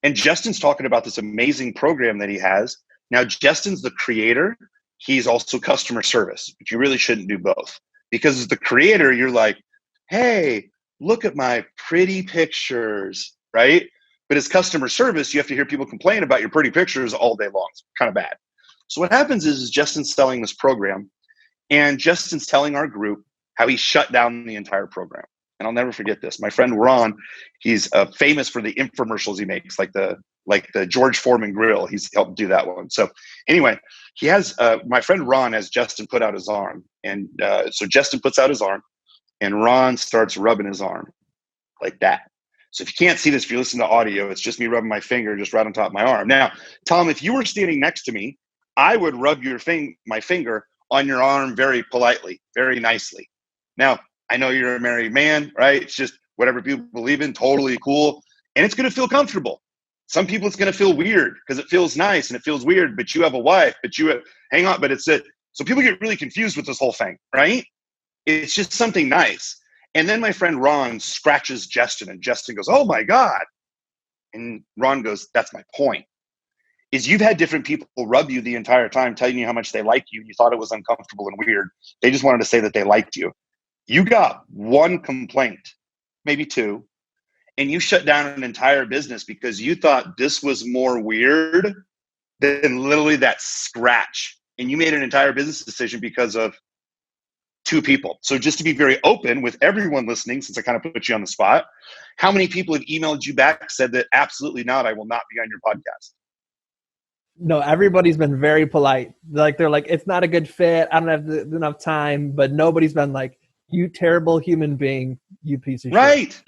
[SPEAKER 2] And Justin's talking about this amazing program that he has. Now, Justin's the creator. He's also customer service, but you really shouldn't do both, because as the creator, you're like, hey, look at my pretty pictures, right? But as customer service, you have to hear people complain about your pretty pictures all day long. It's kind of bad. So what happens is Justin's selling this program, and Justin's telling our group how he shut down the entire program. And I'll never forget this. My friend Ron, he's famous for the infomercials he makes, like the George Foreman grill. He's helped do that one. So anyway, he has my friend Ron has Justin put out his arm, and so Justin puts out his arm, and Ron starts rubbing his arm like that. So if you can't see this, if you listen to audio, it's just me rubbing my finger just right on top of my arm. Now, Tom, if you were standing next to me, I would rub my finger on your arm very politely, very nicely. Now, I know you're a married man, right? It's just whatever people believe in, totally cool. And it's going to feel comfortable. Some people, it's going to feel weird because it feels nice and it feels weird, but you have a wife, but hang on, but it's it. So people get really confused with this whole thing, right? It's just something nice. And then my friend Ron scratches Justin, and Justin goes, "Oh my God." And Ron goes, "That's my point. Is you've had different people rub you the entire time, telling you how much they like you. You thought it was uncomfortable and weird. They just wanted to say that they liked you. You got one complaint, maybe two, and you shut down an entire business because you thought this was more weird than literally that scratch. And you made an entire business decision because of two people. So just to be very open with everyone listening, since I kind of put you on the spot, how many people have emailed you back, said that absolutely not, I will not be on your podcast?
[SPEAKER 1] No, everybody's been very polite. They're like, it's not a good fit. I don't have enough time. But nobody's been like, you terrible human being, you piece of shit.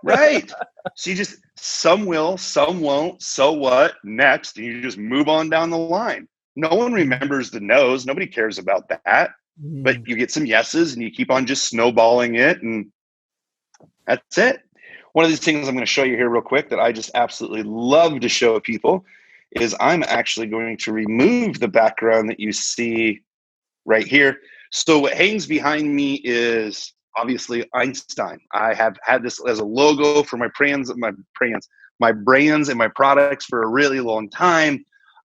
[SPEAKER 2] Right. So you just, some will, some won't. So what? Next. And you just move on down the line. No one remembers the no's. Nobody cares about that. But you get some yeses and you keep on just snowballing it. And that's it. One of these things I'm going to show you here real quick that I just absolutely love to show people is I'm actually going to remove the background that you see right here. So what hangs behind me is obviously Einstein. I have had this as a logo for my brands and my products for a really long time.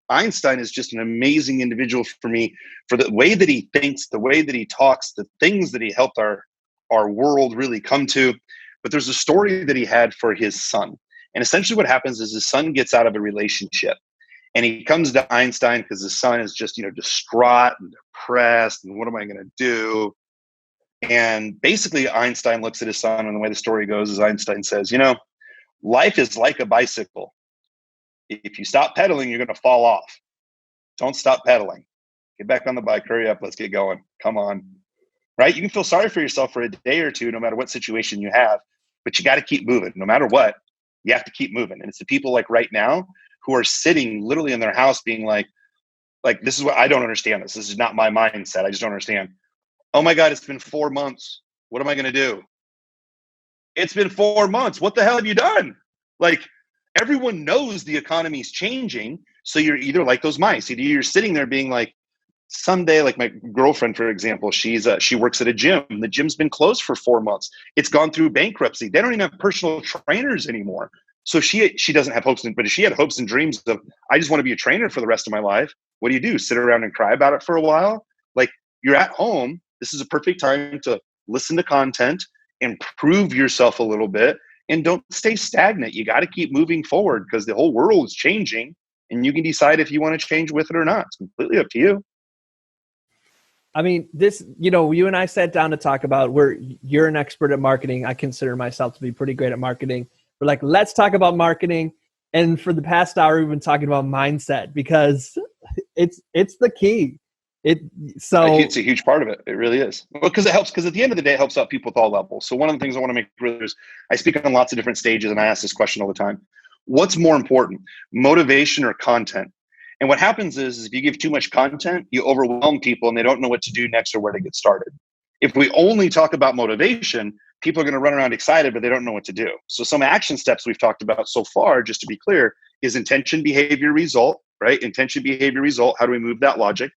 [SPEAKER 2] Einstein is just an amazing individual for me, for the way that he thinks, the way that he talks, the things that he helped our world really come to. But there's a story that he had for his son. And essentially what happens is his son gets out of a relationship. And he comes to Einstein because his son is just, distraught and depressed. And what am I going to do? And basically Einstein looks at his son, and the way the story goes is Einstein says, life is like a bicycle. If you stop pedaling, you're going to fall off. Don't stop pedaling. Get back on the bike. Hurry up. Let's get going. Come on. Right? You can feel sorry for yourself for a day or two, no matter what situation you have, but you got to keep moving. No matter what, you have to keep moving. And it's the people like right now who are sitting literally in their house being like, this is what I don't understand. This is not my mindset. I just don't understand. Oh my God, it's been 4 months. What am I going to do? It's been 4 months. What the hell have you done? Everyone knows the economy's changing. So you're either like those mice, either you're sitting there being like, someday, like my girlfriend, for example, she works at a gym. The gym's been closed for 4 months. It's gone through bankruptcy. They don't even have personal trainers anymore. So she doesn't have hopes, but if she had hopes and dreams of, I just want to be a trainer for the rest of my life. What do? Sit around and cry about it for a while? You're at home. This is a perfect time to listen to content, improve yourself a little bit, and don't stay stagnant. You got to keep moving forward because the whole world is changing, and you can decide if you want to change with it or not. It's completely up to you.
[SPEAKER 1] I mean, this, you and I sat down to talk about you're an expert at marketing. I consider myself to be pretty great at marketing. We're like, let's talk about marketing. And for the past hour, we've been talking about mindset because it's the key. It's
[SPEAKER 2] a huge part of it. It really is. Well, because it helps. Because at the end of the day, it helps out people with all levels. So one of the things I want to make clear is I speak on lots of different stages, and I ask this question all the time: what's more important, motivation or content? And what happens is if you give too much content, you overwhelm people, and they don't know what to do next or where to get started. If we only talk about motivation, people are going to run around excited, but they don't know what to do. So some action steps we've talked about so far, just to be clear, is intention, behavior, result. Right? Intention, behavior, result. How do we move that logic?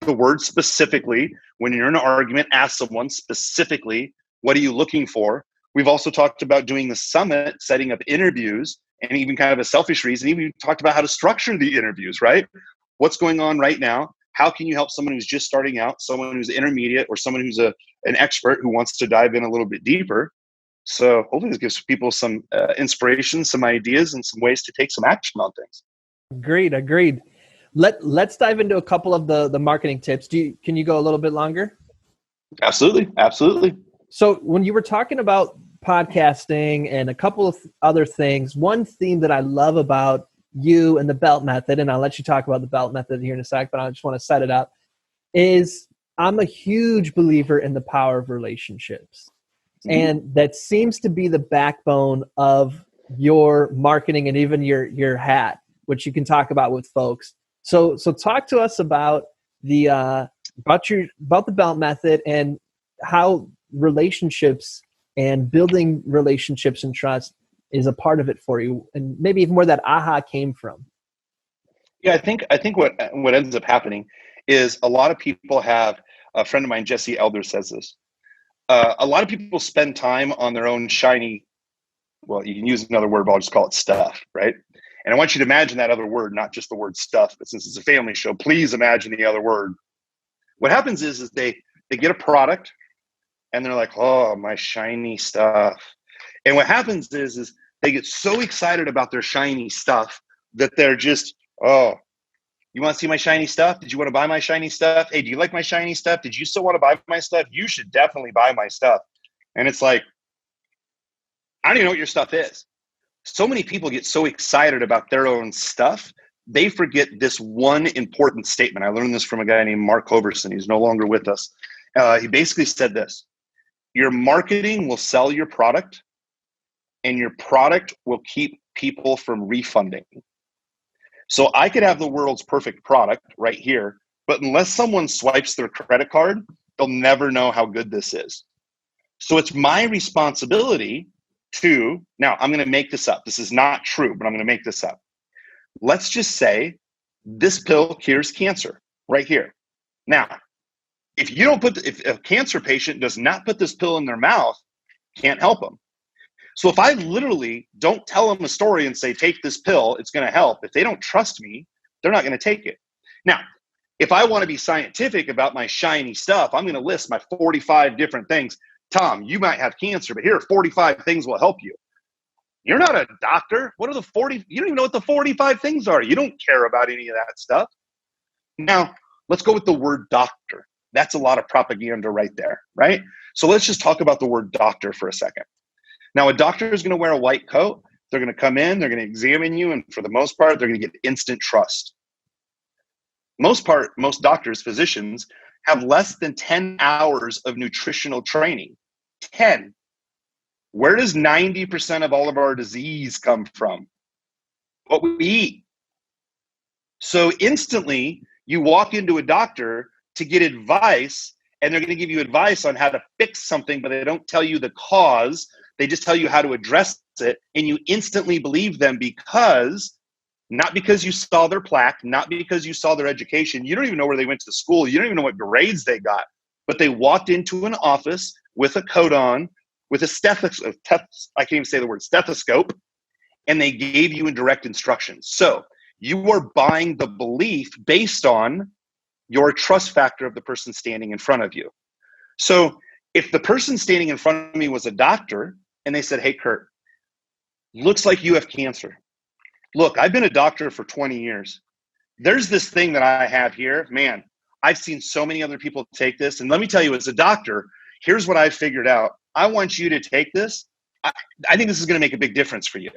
[SPEAKER 2] The word specifically, when you're in an argument, ask someone specifically, what are you looking for? We've also talked about doing the summit, setting up interviews, and even kind of a selfish reason. Even talked about how to structure the interviews, right? What's going on right now? How can you help someone who's just starting out, someone who's intermediate, or someone who's an expert who wants to dive in a little bit deeper? So hopefully this gives people some inspiration, some ideas, and some ways to take some action on things.
[SPEAKER 1] Agreed. Let's dive into a couple of the marketing tips. Can you go a little bit longer?
[SPEAKER 2] Absolutely.
[SPEAKER 1] So when you were talking about podcasting and a couple of other things, one theme that I love about you and the belt method, and I'll let you talk about the belt method here in a sec, but I just want to set it up, is I'm a huge believer in the power of relationships. And that seems to be the backbone of your marketing and even your hat, which you can talk about with folks. So talk to us about about the belt method and how relationships and building relationships and trust is a part of it for you, and maybe even where that aha came from.
[SPEAKER 2] Yeah, I think what ends up happening is a lot of people have, a friend of mine, Jesse Elder, says this. A lot of people spend time on their own shiny, well, you can use another word, but I'll just call it stuff, right? And I want you to imagine that other word, not just the word stuff, but since it's a family show, please imagine the other word. What happens is they get a product and they're like, oh, my shiny stuff. And what happens is they get so excited about their shiny stuff that they're just, oh, you want to see my shiny stuff? Did you want to buy my shiny stuff? Hey, do you like my shiny stuff? Did you still want to buy my stuff? You should definitely buy my stuff. And it's like, I don't even know what your stuff is. So many people get so excited about their own stuff, they forget this one important statement. I learned this from a guy named Mark Hoverson. He's no longer with us. He basically said this: your marketing will sell your product, and your product will keep people from refunding. So I could have the world's perfect product right here, but unless someone swipes their credit card, they'll never know how good this is. So it's my responsibility to, now I'm going to make this up. This is not true, but I'm going to make this up. Let's just say this pill cures cancer right here. Now, if a cancer patient does not put this pill in their mouth, can't help them. So if I literally don't tell them a story and say, take this pill, it's going to help, if they don't trust me, they're not going to take it. Now, if I want to be scientific about my shiny stuff, I'm going to list my 45 different things. Tom, you might have cancer, but here are 45 things will help you. You're not a doctor. What are the 40? You don't even know what the 45 things are. You don't care about any of that stuff. Now, let's go with the word doctor. That's a lot of propaganda right there, right? So let's just talk about the word doctor for a second. Now, a doctor is going to wear a white coat. They're going to come in, they're going to examine you, and for the most part, they're going to get instant trust. Most doctors, physicians, have less than 10 hours of nutritional training. 10. Where does 90% of all of our disease come from? What we eat. So instantly, you walk into a doctor to get advice, and they're going to give you advice on how to fix something, but they don't tell you the cause. They just tell you how to address it, and you instantly believe them not because you saw their plaque, not because you saw their education. You don't even know where they went to school. You don't even know what grades they got, but they walked into an office with a coat on, with a stethoscope. I can't even say the word stethoscope, and they gave you direct instructions. So you are buying the belief based on your trust factor of the person standing in front of you. So if the person standing in front of me was a doctor and they said, hey, Curt, looks like you have cancer. Look, I've been a doctor for 20 years. There's this thing that I have here. Man, I've seen so many other people take this. And let me tell you, as a doctor, here's what I've figured out. I want you to take this. I think this is going to make a big difference for you.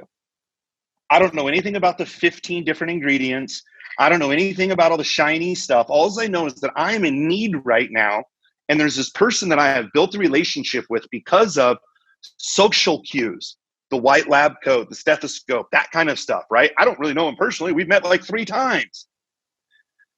[SPEAKER 2] I don't know anything about the 15 different ingredients. I don't know anything about all the shiny stuff. All I know is that I am in need right now. And there's this person that I have built a relationship with because of social cues, the white lab coat, the stethoscope, that kind of stuff, right? I don't really know him personally. We've met like 3 times.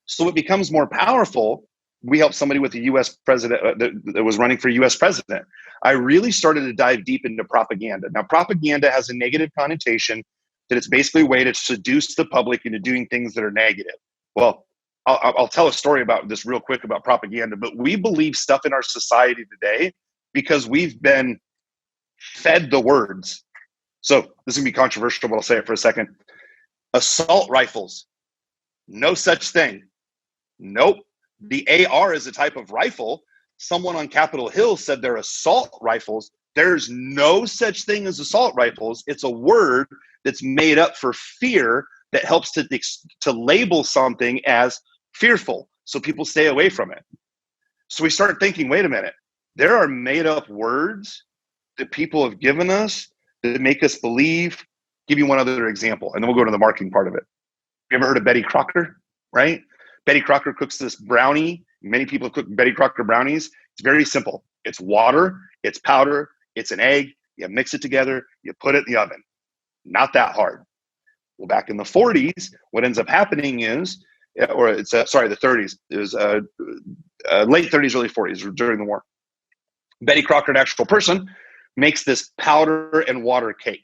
[SPEAKER 2] So it becomes more powerful. We helped somebody with the US president that was running for US president. I really started to dive deep into propaganda. Now, propaganda has a negative connotation that it's basically a way to seduce the public into doing things that are negative. Well, I'll tell a story about this real quick about propaganda, but we believe stuff in our society today because we've been fed the words. So this is going to be controversial, but I'll say it for a second. Assault rifles. No such thing. Nope. The AR is a type of rifle. Someone on Capitol Hill said they're assault rifles. There's no such thing as assault rifles. It's a word that's made up for fear that helps to label something as fearful, so people stay away from it. So we start thinking, wait a minute, there are made up words that people have given us that make us believe. Give you one other example, and then we'll go to the marketing part of it. You ever heard of Betty Crocker, right? Betty Crocker cooks this brownie. Many people have cooked Betty Crocker brownies. It's very simple. It's water, it's powder, it's an egg. You mix it together, you put it in the oven. Not that hard. Well, back in the 40s, what ends up happening is, or it's the 30s. It was late 30s, early 40s during the war. Betty Crocker, an actual person, makes this powder and water cake.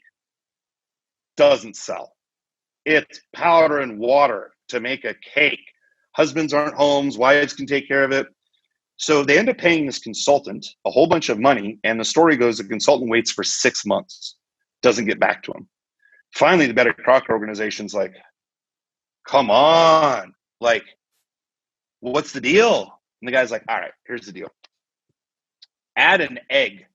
[SPEAKER 2] Doesn't sell. It's powder and water to make a cake. Husbands aren't home, wives can take care of it. So they end up paying this consultant a whole bunch of money, and the story goes the consultant waits for 6 months, doesn't get back to him. Finally, the Betty Crocker organization's like, come on, like, what's the deal? And the guy's like, all right, here's the deal. Add an egg.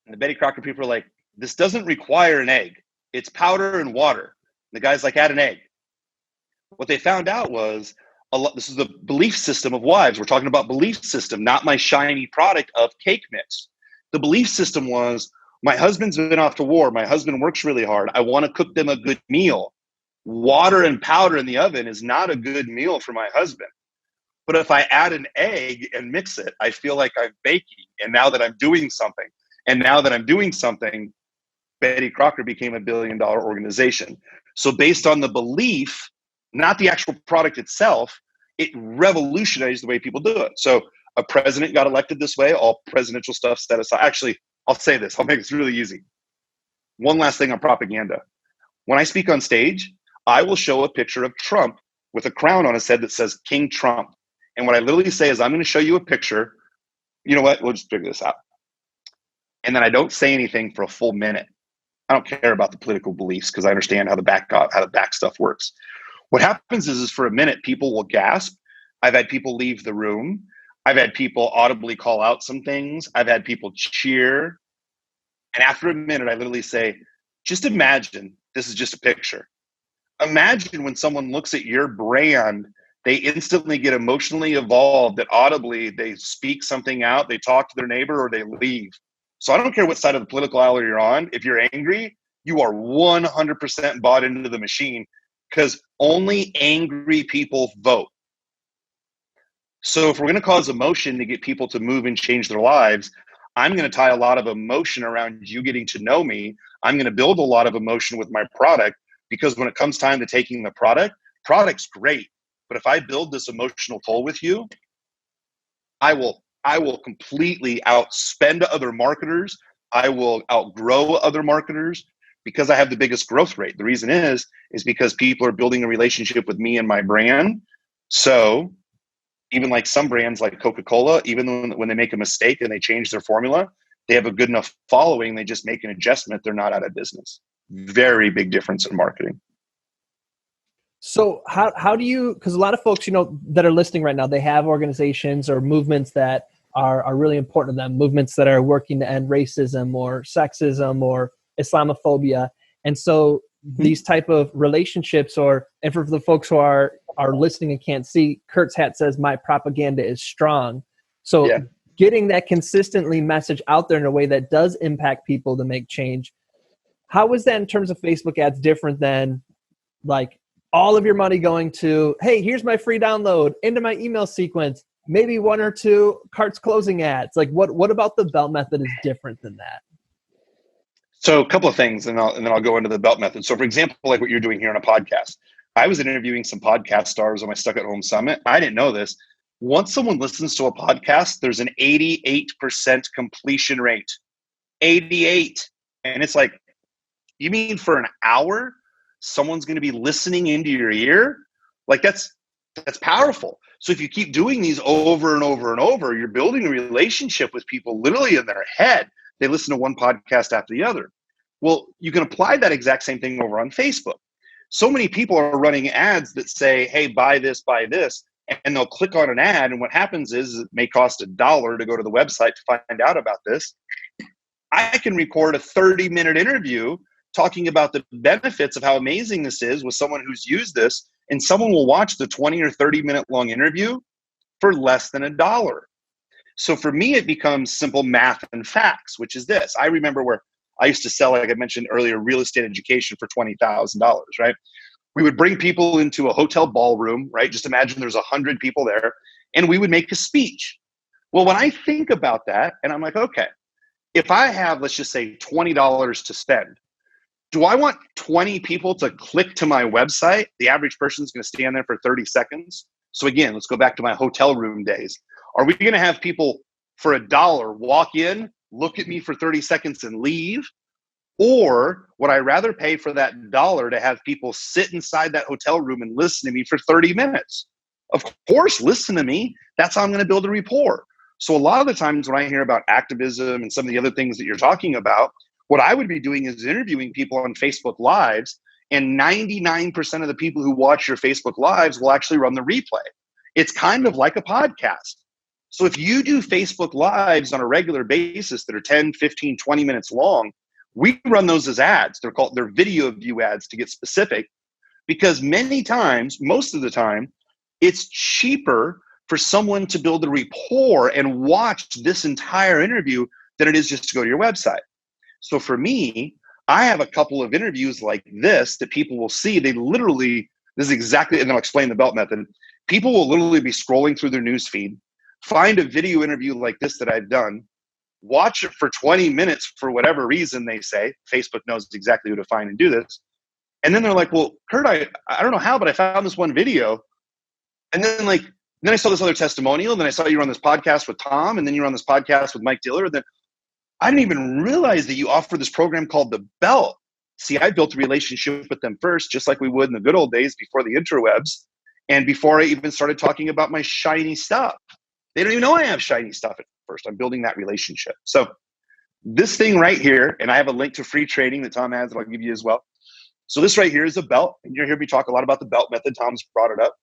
[SPEAKER 2] And the Betty Crocker people are like, this doesn't require an egg. It's powder and water. And the guy's like, add an egg. What they found out was, this is the belief system of wives. We're talking about belief system, not my shiny product of cake mix. The belief system was, my husband's been off to war. My husband works really hard. I want to cook them a good meal. Water and powder in the oven is not a good meal for my husband. But if I add an egg and mix it, I feel like I'm baking. And now that I'm doing something, Betty Crocker became $1 billion organization. So based on the belief, not the actual product itself, it revolutionized the way people do it. So a president got elected this way, all presidential stuff set aside. Actually, I'll say this, I'll make this really easy. One last thing on propaganda. When I speak on stage, I will show a picture of Trump with a crown on his head that says King Trump. And what I literally say is, I'm going to show you a picture. You know what? We'll just figure this out. And then I don't say anything for a full minute. I don't care about the political beliefs because I understand how the back stuff works. What happens is for a minute, people will gasp. I've had people leave the room. I've had people audibly call out some things. I've had people cheer. And after a minute, I literally say, just imagine this is just a picture. Imagine when someone looks at your brand, they instantly get emotionally involved, that audibly they speak something out, they talk to their neighbor, or they leave. So I don't care what side of the political aisle you're on. If you're angry, you are 100% bought into the machine, because only angry people vote. So if we're going to cause emotion to get people to move and change their lives, I'm going to tie a lot of emotion around you getting to know me. I'm going to build a lot of emotion with my product, because when it comes time to taking the product's great. But if I build this emotional toll with you, I will completely outspend other marketers. I will outgrow other marketers because I have the biggest growth rate. The reason is because people are building a relationship with me and my brand. So even like some brands like Coca-Cola, even when they make a mistake and they change their formula, they have a good enough following, they just make an adjustment, they're not out of business. Very big difference in marketing.
[SPEAKER 1] So how do you, because a lot of folks, that are listening right now, they have organizations or movements that are really important to them, movements that are working to end racism or sexism or Islamophobia. And so these type of relationships, and for the folks who are listening and can't see, Curt's hat says, my propaganda is strong. So yeah, getting that consistently message out there in a way that does impact people to make change. How is that in terms of Facebook ads different than like all of your money going to, hey, here's my free download into my email sequence, maybe one or two Curts closing ads? Like what about the belt method is different than that?
[SPEAKER 2] So a couple of things, and then I'll go into the belt method. So for example, like what you're doing here on a podcast, I was interviewing some podcast stars on my Stuck at Home Summit. I didn't know this. Once someone listens to a podcast, there's an 88% completion rate. 88. And it's like, you mean for an hour, someone's going to be listening into your ear? Like that's powerful. So if you keep doing these over and over and over, you're building a relationship with people literally in their head. They listen to one podcast after the other. Well, you can apply that exact same thing over on Facebook. So many people are running ads that say, hey, buy this, and they'll click on an ad. And what happens is it may cost $1 to go to the website to find out about this. I can record a 30-minute interview talking about the benefits of how amazing this is with someone who's used this, and someone will watch the 20 or 30-minute long interview for less than $1. So for me, it becomes simple math and facts, which is this. I remember where I used to sell, like I mentioned earlier, real estate education for $20,000, right? We would bring people into a hotel ballroom, right? Just imagine there's 100 people there, and we would make a speech. Well, when I think about that, and I'm like, okay, if I have, let's just say $20 to spend, do I want 20 people to click to my website? The average person is going to stand there for 30 seconds. So again, let's go back to my hotel room days. Are we going to have people for $1 walk in, look at me for 30 seconds and leave? Or would I rather pay for that dollar to have people sit inside that hotel room and listen to me for 30 minutes? Of course, listen to me. That's how I'm going to build a rapport. So a lot of the times when I hear about activism and some of the other things that you're talking about, what I would be doing is interviewing people on Facebook Lives, and 99% of the people who watch your Facebook Lives will actually run the replay. It's kind of like a podcast. So if you do Facebook Lives on a regular basis that are 10, 15, 20 minutes long, we run those as ads. They're video view ads, to get specific, because many times, most of the time, it's cheaper for someone to build a rapport and watch this entire interview than it is just to go to your website. So for me, I have a couple of interviews like this that people will see. They literally, this is exactly, and I'll explain the belt method. People will literally be scrolling through their news feed, find a video interview like this that I've done, watch it for 20 minutes for whatever reason they say. Facebook knows exactly who to find and do this. And then they're like, well, Curt, I don't know how, but I found this one video. And then I saw this other testimonial, and then I saw you were on this podcast with Tom, and then you were on this podcast with Mike Diller. And then I didn't even realize that you offer this program called The Belt. See, I built a relationship with them first, just like we would in the good old days before the interwebs, and before I even started talking about my shiny stuff. They don't even know I have shiny stuff at first. I'm building that relationship. So this thing right here, and I have a link to free training that Tom has that I'll give you as well. So this right here is a belt, and you'll hear me talk a lot about the belt method. Tom's brought it up.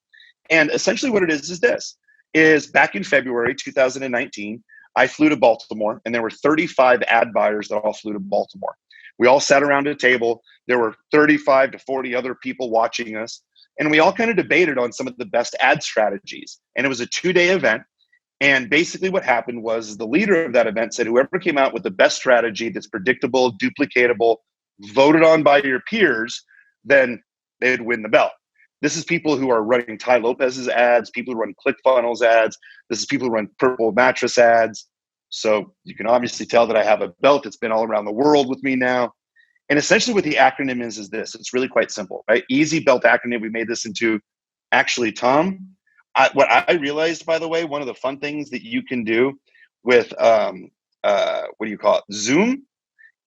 [SPEAKER 2] And essentially what it is this, is back in February 2019, I flew to Baltimore, and there were 35 ad buyers that all flew to Baltimore. We all sat around a table. There were 35 to 40 other people watching us, and we all kind of debated on some of the best ad strategies. And it was a 2-day event. And basically what happened was the leader of that event said, whoever came out with the best strategy that's predictable, duplicatable, voted on by your peers, then they'd win the belt. This is people who are running Ty Lopez's ads, people who run ClickFunnels ads. This is people who run Purple Mattress ads. So you can obviously tell that I have a belt that's been all around the world with me now. And essentially what the acronym is this. It's really quite simple, right? Easy Belt acronym. We made this into, actually, Tom, what I realized, by the way, one of the fun things that you can do with, Zoom,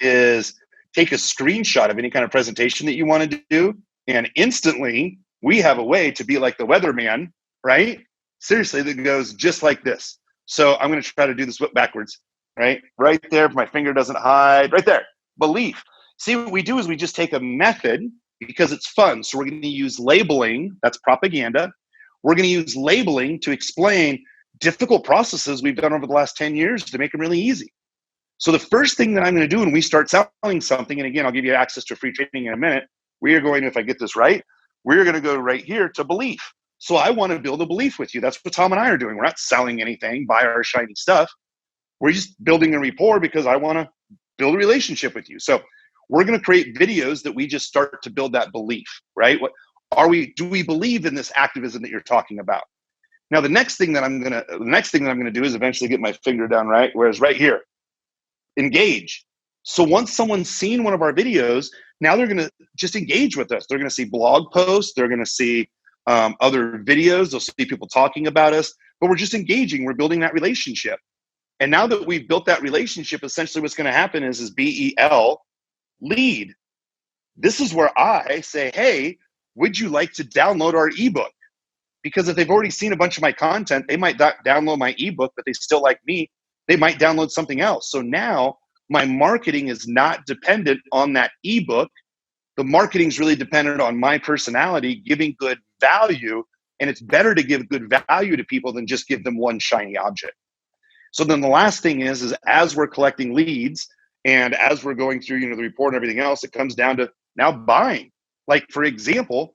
[SPEAKER 2] is take a screenshot of any kind of presentation that you want to do, and instantly we have a way to be like the weatherman, right? Seriously, that goes just like this. So I'm going to try to do this backwards, right? Right there, if my finger doesn't hide, right there, belief. See, what we do is we just take a method because it's fun. So we're going to use labeling. That's propaganda. We're going to use labeling to explain difficult processes we've done over the last 10 years to make them really easy. So the first thing that I'm going to do when we start selling something, and again, I'll give you access to free training in a minute, we are going to, if I get this right, we're going to go right here to belief. So I want to build a belief with you. That's what Tom and I are doing. We're not selling anything, buy our shiny stuff. We're just building a rapport because I want to build a relationship with you. So we're going to create videos that we just start to build that belief, right? Do we believe in this activism that you're talking about? Now, the next thing that I'm going to do is eventually get my finger down, right? Whereas right here, engage. So once someone's seen one of our videos, now they're going to just engage with us. They're going to see blog posts. They're going to see other videos. They'll see people talking about us, but we're just engaging. We're building that relationship. And now that we've built that relationship, essentially what's going to happen is BEL, lead. This is where I say, hey, would you like to download our ebook? Because if they've already seen a bunch of my content, they might not download my ebook, but they still like me. They might download something else. So now my marketing is not dependent on that ebook. The marketing is really dependent on my personality, giving good value. And it's better to give good value to people than just give them one shiny object. So then the last thing is as we're collecting leads And as we're going through, the report and everything else, it comes down to now buying. Like, for example,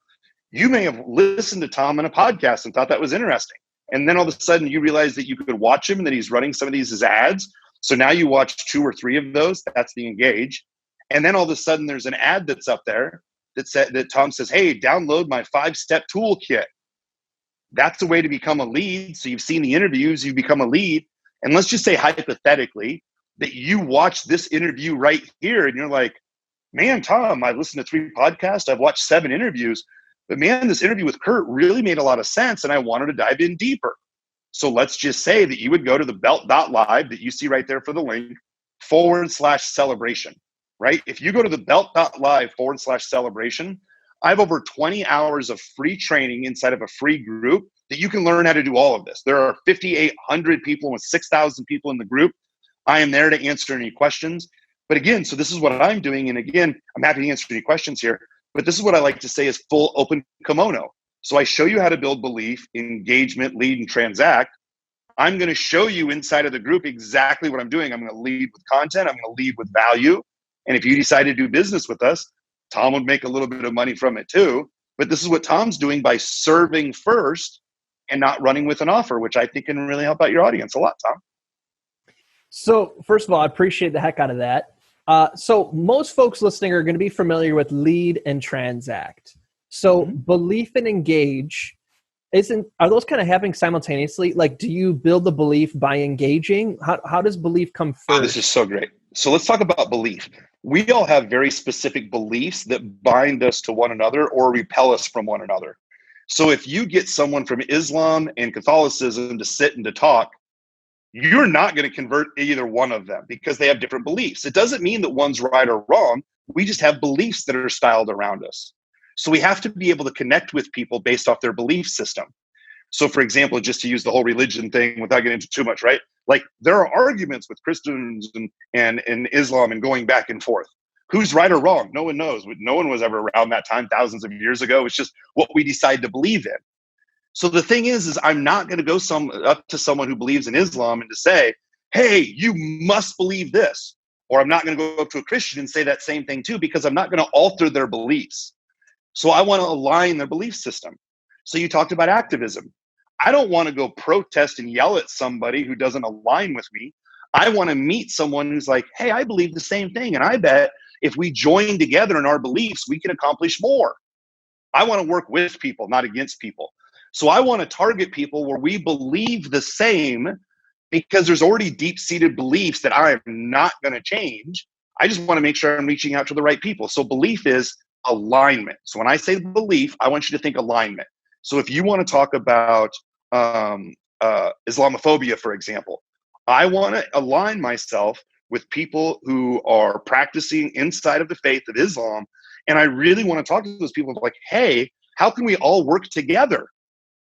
[SPEAKER 2] you may have listened to Tom on a podcast and thought that was interesting. And then all of a sudden you realize that you could watch him and that he's running some of these as ads. So now you watch 2 or 3 of those. That's the engage. And then all of a sudden there's an ad that's up there that Tom says, hey, download my 5-step toolkit. That's a way to become a lead. So you've seen the interviews, you become a lead. And let's just say hypothetically that you watch this interview right here and you're like, man, Tom, I've listened to 3 podcasts. I've watched 7 interviews. But man, this interview with Curt really made a lot of sense and I wanted to dive in deeper. So let's just say that you would go to the belt.live that you see right there for the link /celebration, right? If you go to the belt.live /celebration, I have over 20 hours of free training inside of a free group that you can learn how to do all of this. There are 5,800 people with 6,000 people in the group. I am there to answer any questions. But again, so this is what I'm doing. And again, I'm happy to answer any questions here. But this is what I like to say is full open kimono. So I show you how to build belief, engagement, lead, and transact. I'm going to show you inside of the group exactly what I'm doing. I'm going to lead with content. I'm going to lead with value. And if you decide to do business with us, Tom would make a little bit of money from it too. But this is what Tom's doing by serving first and not running with an offer, which I think can really help out your audience a lot, Tom.
[SPEAKER 1] So first of all, I appreciate the heck out of that. So most folks listening are going to be familiar with lead and transact. So belief and engage, are those kind of happening simultaneously? Like, do you build the belief by engaging? How does belief come first?
[SPEAKER 2] Oh, this is so great. So let's talk about belief. We all have very specific beliefs that bind us to one another or repel us from one another. So if you get someone from Islam and Catholicism to sit and to talk, you're not going to convert either one of them because they have different beliefs. It doesn't mean that one's right or wrong. We just have beliefs that are styled around us. So we have to be able to connect with people based off their belief system. So for example, just to use the whole religion thing without getting into too much, right? Like there are arguments with Christians and Islam and going back and forth. Who's right or wrong? No one knows. No one was ever around that time thousands of years ago. It's just what we decide to believe in. So the thing is I'm not going to go up to someone who believes in Islam and to say, hey, you must believe this. Or I'm not going to go up to a Christian and say that same thing too, because I'm not going to alter their beliefs. So I want to align their belief system. So you talked about activism. I don't want to go protest and yell at somebody who doesn't align with me. I want to meet someone who's like, hey, I believe the same thing. And I bet if we join together in our beliefs, we can accomplish more. I want to work with people, not against people. So I want to target people where we believe the same because there's already deep-seated beliefs that I am not going to change. I just want to make sure I'm reaching out to the right people. So belief is alignment. So when I say belief, I want you to think alignment. So if you want to talk about Islamophobia, for example, I want to align myself with people who are practicing inside of the faith of Islam. And I really want to talk to those people like, hey, how can we all work together?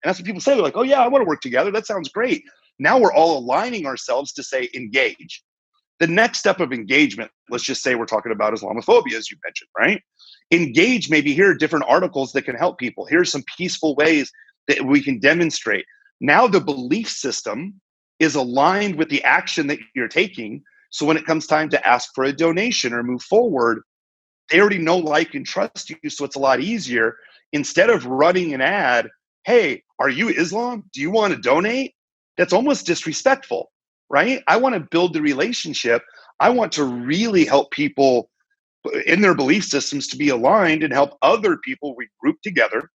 [SPEAKER 2] And that's what people say. They're like, oh, yeah, I want to work together. That sounds great. Now we're all aligning ourselves to say engage. The next step of engagement, let's just say we're talking about Islamophobia, as you mentioned, right? Engage, maybe here are different articles that can help people. Here's some peaceful ways that we can demonstrate. Now the belief system is aligned with the action that you're taking. So when it comes time to ask for a donation or move forward, they already know, like, and trust you. So it's a lot easier. Instead of running an ad, hey, are you Islam? Do you want to donate? That's almost disrespectful, right? I want to build the relationship. I want to really help people in their belief systems to be aligned and help other people regroup together.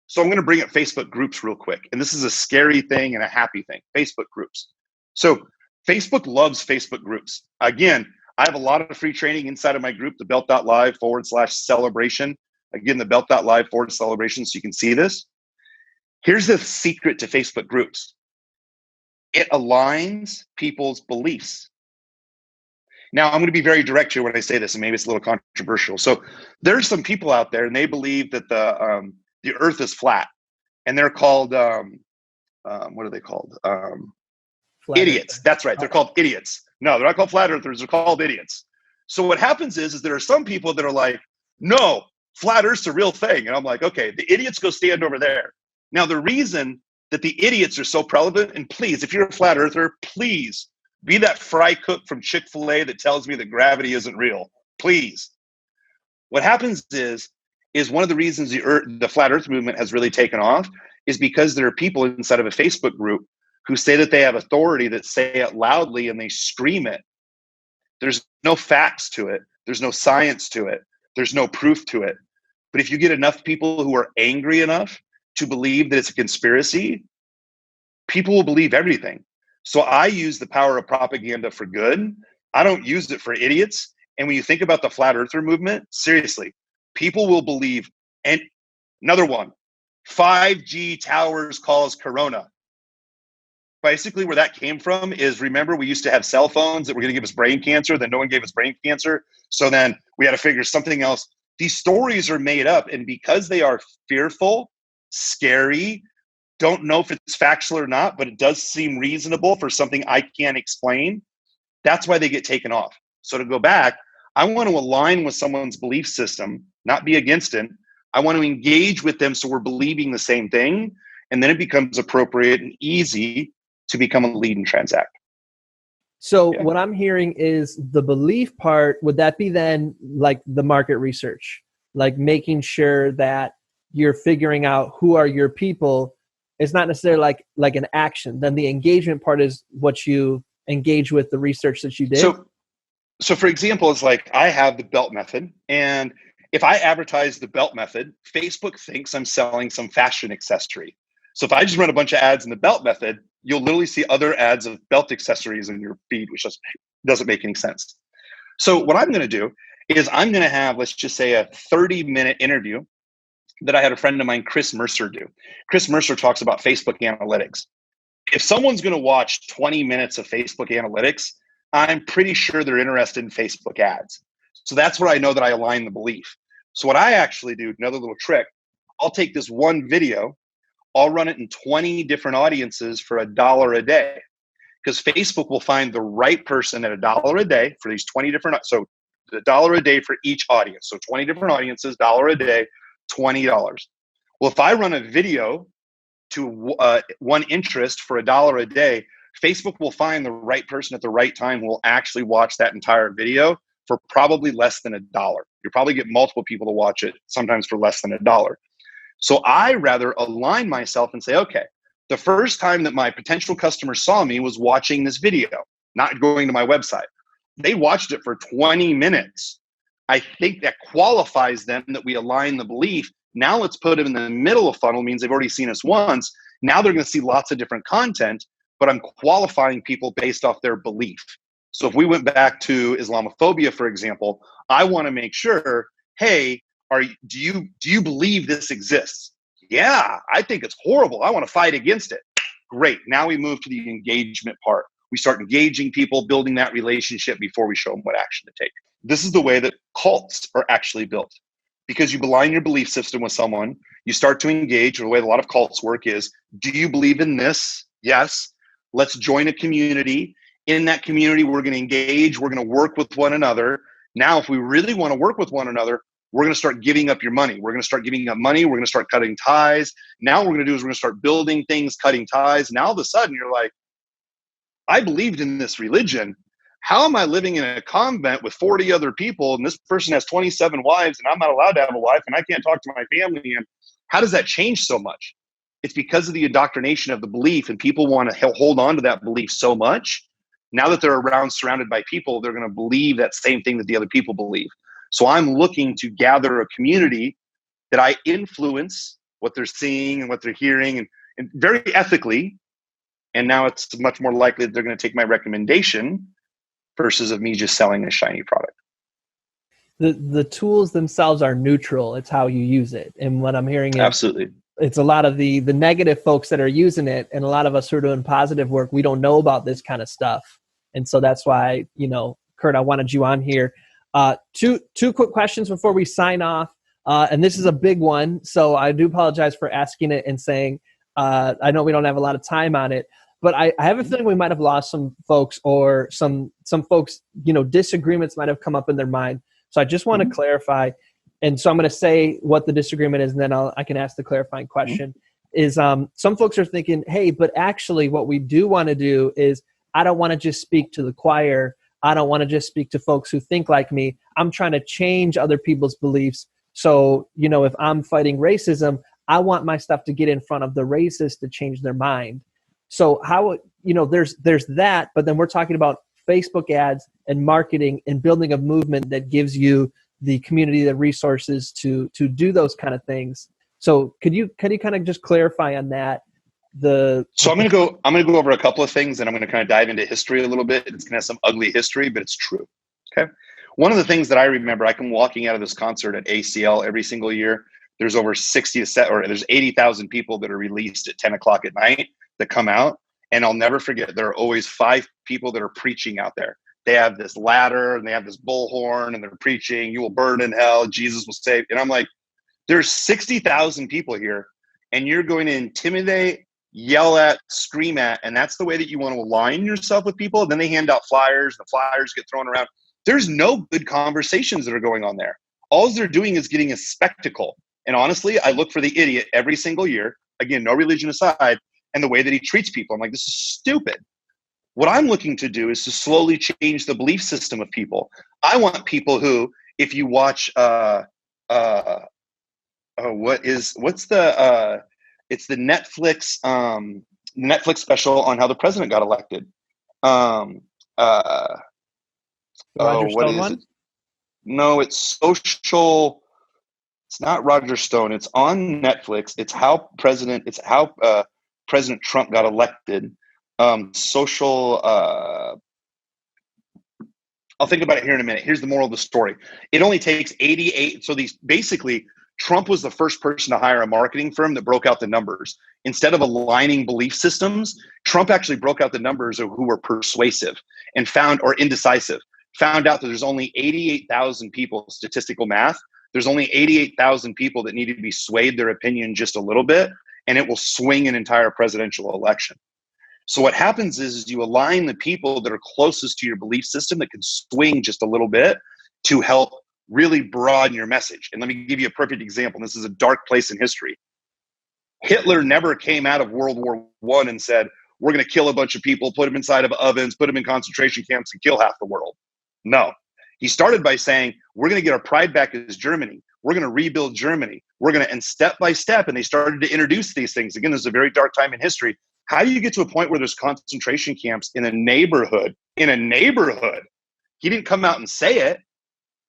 [SPEAKER 2] So I'm going to bring up Facebook groups real quick. And this is a scary thing and a happy thing, Facebook groups. So Facebook loves Facebook groups. Again, I have a lot of free training inside of my group, the belt.live /celebration. Again, the belt.live /celebration, so you can see this. Here's the secret to Facebook groups. It aligns people's beliefs. Now, I'm going to be very direct here when I say this, and maybe it's a little controversial. So there's some people out there, and they believe that the earth is flat, and they're called, what are they called? Idiots. That's right. They're called idiots. No, they're not called flat earthers. They're called idiots. So what happens is there are some people that are like, no, flat earth's a real thing. And I'm like, okay, the idiots go stand over there. Now, the reason that the idiots are so prevalent, and please, if you're a flat earther, please Be that fry cook from Chick-fil-A that tells me that gravity isn't real. Please. What happens is one of the reasons the flat earth movement has really taken off is because there are people inside of a Facebook group who say that they have authority, that say it loudly and they scream it. There's no facts to it. There's no science to it. There's no proof to it. But if you get enough people who are angry enough to believe that it's a conspiracy, people will believe everything. So I use the power of propaganda for good. I don't use it for idiots. And when you think about the flat earther movement, seriously, people will believe. And another one, 5G towers cause corona. Basically, where that came from is, remember, we used to have cell phones that were going to give us brain cancer, then no one gave us brain cancer. So then we had to figure something else. These stories are made up. And because they are fearful, scary, don't know if it's factual or not, but it does seem reasonable for something I can't explain, that's why they get taken off. So to go back, I want to align with someone's belief system, not be against it. I want to engage with them so we're believing the same thing. And then it becomes appropriate and easy to become a lead and transact.
[SPEAKER 1] So what I'm hearing is the belief part. Would that be then like the market research, like making sure that you're figuring out who are your people? It's not necessarily like an action. Then the engagement part is what you engage with, the research that you did.
[SPEAKER 2] So for example, it's like I have the belt method. And if I advertise the belt method, Facebook thinks I'm selling some fashion accessory. So if I just run a bunch of ads in the belt method, you'll literally see other ads of belt accessories in your feed, which just doesn't make any sense. So what I'm going to do is I'm going to have, let's just say, a 30-minute interview that I had a friend of mine, Chris Mercer, do. Chris Mercer talks about Facebook analytics. If someone's going to watch 20 minutes of Facebook analytics, I'm pretty sure they're interested in Facebook ads. So that's where I know that I align the belief. So what I actually do, another little trick, I'll take this one video, I'll run it in 20 different audiences for $1 a day, because Facebook will find the right person at $1 a day for these 20 different. So $1 a day for each audience. So 20 different audiences, $1 a day, $20. Well, if I run a video to one interest for $1 a day, Facebook will find the right person at the right time who will actually watch that entire video for probably less than $1. You'll probably get multiple people to watch it, sometimes for less than $1. So I rather align myself and say, okay, the first time that my potential customers saw me was watching this video, not going to my website. They watched it for 20 minutes. I think that qualifies them that we align the belief. Now let's put them in the middle of funnel, means they've already seen us once. Now they're going to see lots of different content, but I'm qualifying people based off their belief. So if we went back to Islamophobia, for example, I want to make sure, hey, do you believe this exists? Yeah, I think it's horrible. I want to fight against it. Great. Now we move to the engagement part. We start engaging people, building that relationship before we show them what action to take. This is the way that cults are actually built. Because you align your belief system with someone, you start to engage. The way a lot of cults work is, do you believe in this? Yes. Let's join a community. In that community, we're going to engage. We're going to work with one another. Now, if we really want to work with one another, we're going to start giving up your money. We're going to start giving up money. We're going to start cutting ties. Now what we're going to do is we're going to start building things, cutting ties. Now all of a sudden you're like, I believed in this religion. How am I living in a convent with 40 other people and this person has 27 wives and I'm not allowed to have a wife and I can't talk to my family? And how does that change so much? It's because of the indoctrination of the belief, and people want to hold on to that belief so much. Now that they're around, surrounded by people, they're going to believe that same thing that the other people believe. So I'm looking to gather a community that I influence what they're seeing and what they're hearing, and very ethically. And now it's much more likely that they're going to take my recommendation versus of me just selling a shiny product.
[SPEAKER 1] The tools themselves are neutral. It's how you use it. And what I'm hearing is
[SPEAKER 2] absolutely,
[SPEAKER 1] it's a lot of the negative folks that are using it, and a lot of us who are doing positive work, we don't know about this kind of stuff. And so that's why, Curt, I wanted you on here. Two quick questions before we sign off. And this is a big one, so I do apologize for asking it and saying, I know we don't have a lot of time on it, but I have a feeling we might have lost some folks, or some folks, disagreements might have come up in their mind. So I just want to clarify. And so I'm going to say what the disagreement is, and then I can ask the clarifying question. Is some folks are thinking, hey, but actually what we do want to do is I don't want to just speak to the choir. I don't want to just speak to folks who think like me. I'm trying to change other people's beliefs. So, if I'm fighting racism, I want my stuff to get in front of the racist to change their mind. So how, there's that, but then we're talking about Facebook ads and marketing and building a movement that gives you the community, the resources to do those kind of things. So can you kind of just clarify on that?
[SPEAKER 2] So I'm going to go over a couple of things, and I'm going to kind of dive into history a little bit. It's going to have some ugly history, but it's true. Okay. One of the things that I remember, I come walking out of this concert at ACL every single year. There's over 80,000 people that are released at 10 o'clock at night that come out. And I'll never forget, there are always 5 people that are preaching out there. They have this ladder and they have this bullhorn and they're preaching, you will burn in hell, Jesus will save. And I'm like, there's 60,000 people here and you're going to intimidate, yell at, scream at, and that's the way that you want to align yourself with people. Then they hand out flyers, the flyers get thrown around. There's no good conversations that are going on there. All they're doing is getting a spectacle. And honestly, I look for the idiot every single year, again, no religion aside, and the way that he treats people. I'm like, this is stupid. What I'm looking to do is to slowly change the belief system of people. I want people who, if you watch, it's the Netflix special on how the president got elected.
[SPEAKER 1] Roger
[SPEAKER 2] What
[SPEAKER 1] Stone
[SPEAKER 2] is
[SPEAKER 1] one?
[SPEAKER 2] it? No, it's social. It's not Roger Stone. It's on Netflix. It's how President Trump got elected. Social. I'll think about it here in a minute. Here's the moral of the story. It only takes 88. So basically, Trump was the first person to hire a marketing firm that broke out the numbers. Instead of aligning belief systems, Trump actually broke out the numbers of who were persuasive and indecisive. Found out that there's only 88,000 people, statistical math. There's only 88,000 people that need to be swayed their opinion just a little bit, and it will swing an entire presidential election. So what happens is you align the people that are closest to your belief system that can swing just a little bit to help really broaden your message. And let me give you a perfect example. This is a dark place in history. Hitler never came out of World War I and said, we're going to kill a bunch of people, put them inside of ovens, put them in concentration camps, and kill half the world. No. He started by saying, we're going to get our pride back as Germany. We're going to rebuild Germany. And step by step, and they started to introduce these things. Again, this is a very dark time in history. How do you get to a point where there's concentration camps in a neighborhood? He didn't come out and say it.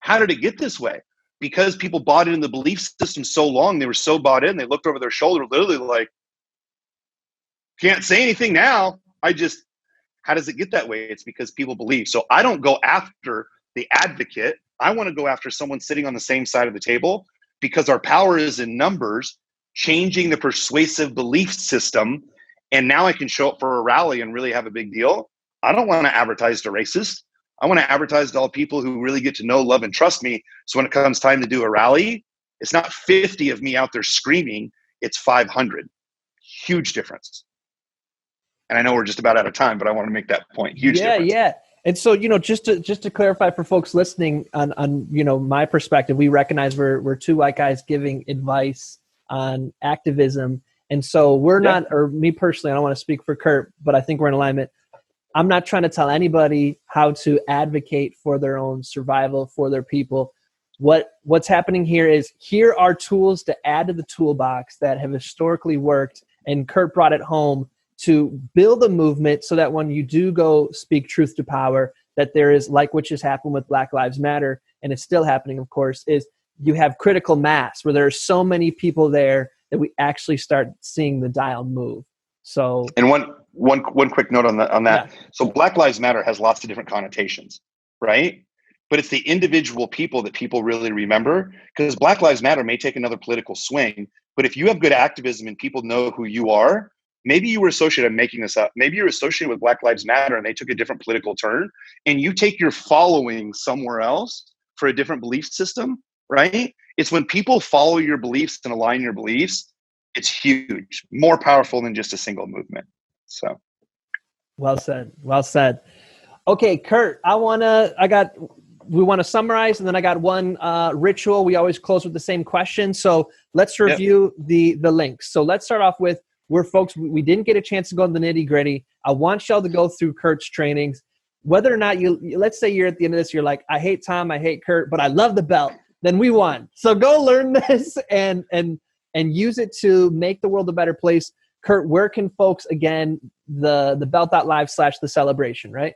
[SPEAKER 2] How did it get this way? Because people bought into the belief system so long, they were so bought in, they looked over their shoulder, literally like, can't say anything now. How does it get that way? It's because people believe. So I don't go after the advocate. I want to go after someone sitting on the same side of the table because our power is in numbers, changing the persuasive belief system. And now I can show up for a rally and really have a big deal. I don't want to advertise to racists. I want to advertise to all people who really get to know, love, and trust me. So when it comes time to do a rally, it's not 50 of me out there screaming. It's 500. Huge difference. And I know we're just about out of time, but I want to make that point. Huge difference.
[SPEAKER 1] Yeah. And so, just to clarify for folks listening on my perspective, we recognize we're two white guys giving advice on activism. And so we're not, or me personally, I don't want to speak for Curt, but I think we're in alignment. I'm not trying to tell anybody how to advocate for their own survival, for their people. What's happening here are tools to add to the toolbox that have historically worked. And Curt brought it home to build a movement so that when you do go speak truth to power, that there is, like which has happened with Black Lives Matter, and it's still happening, of course, is you have critical mass where there are so many people there that we actually start seeing the dial move. So,
[SPEAKER 2] and one quick note on that. Yeah. So Black Lives Matter has lots of different connotations, right? But it's the individual people that people really remember, because Black Lives Matter may take another political swing. But if you have good activism and people know who you are, maybe you were associated, I'm making this up, maybe you're associated with Black Lives Matter and they took a different political turn, and you take your following somewhere else for a different belief system, right? It's when people follow your beliefs and align your beliefs, it's huge, more powerful than just a single movement. So.
[SPEAKER 1] Well said. Okay, Curt, we want to summarize, and then I got one ritual. We always close with the same question. So let's review the links. So let's start off with where folks, we didn't get a chance to go in the nitty gritty. I want y'all to go through Curt's trainings. Whether or not let's say you're at the end of this, you're like, I hate Tom, I hate Curt, but I love the belt. Then we won. So go learn this and use it to make the world a better place. Curt, where can folks, again, the belt.live/the celebration, right?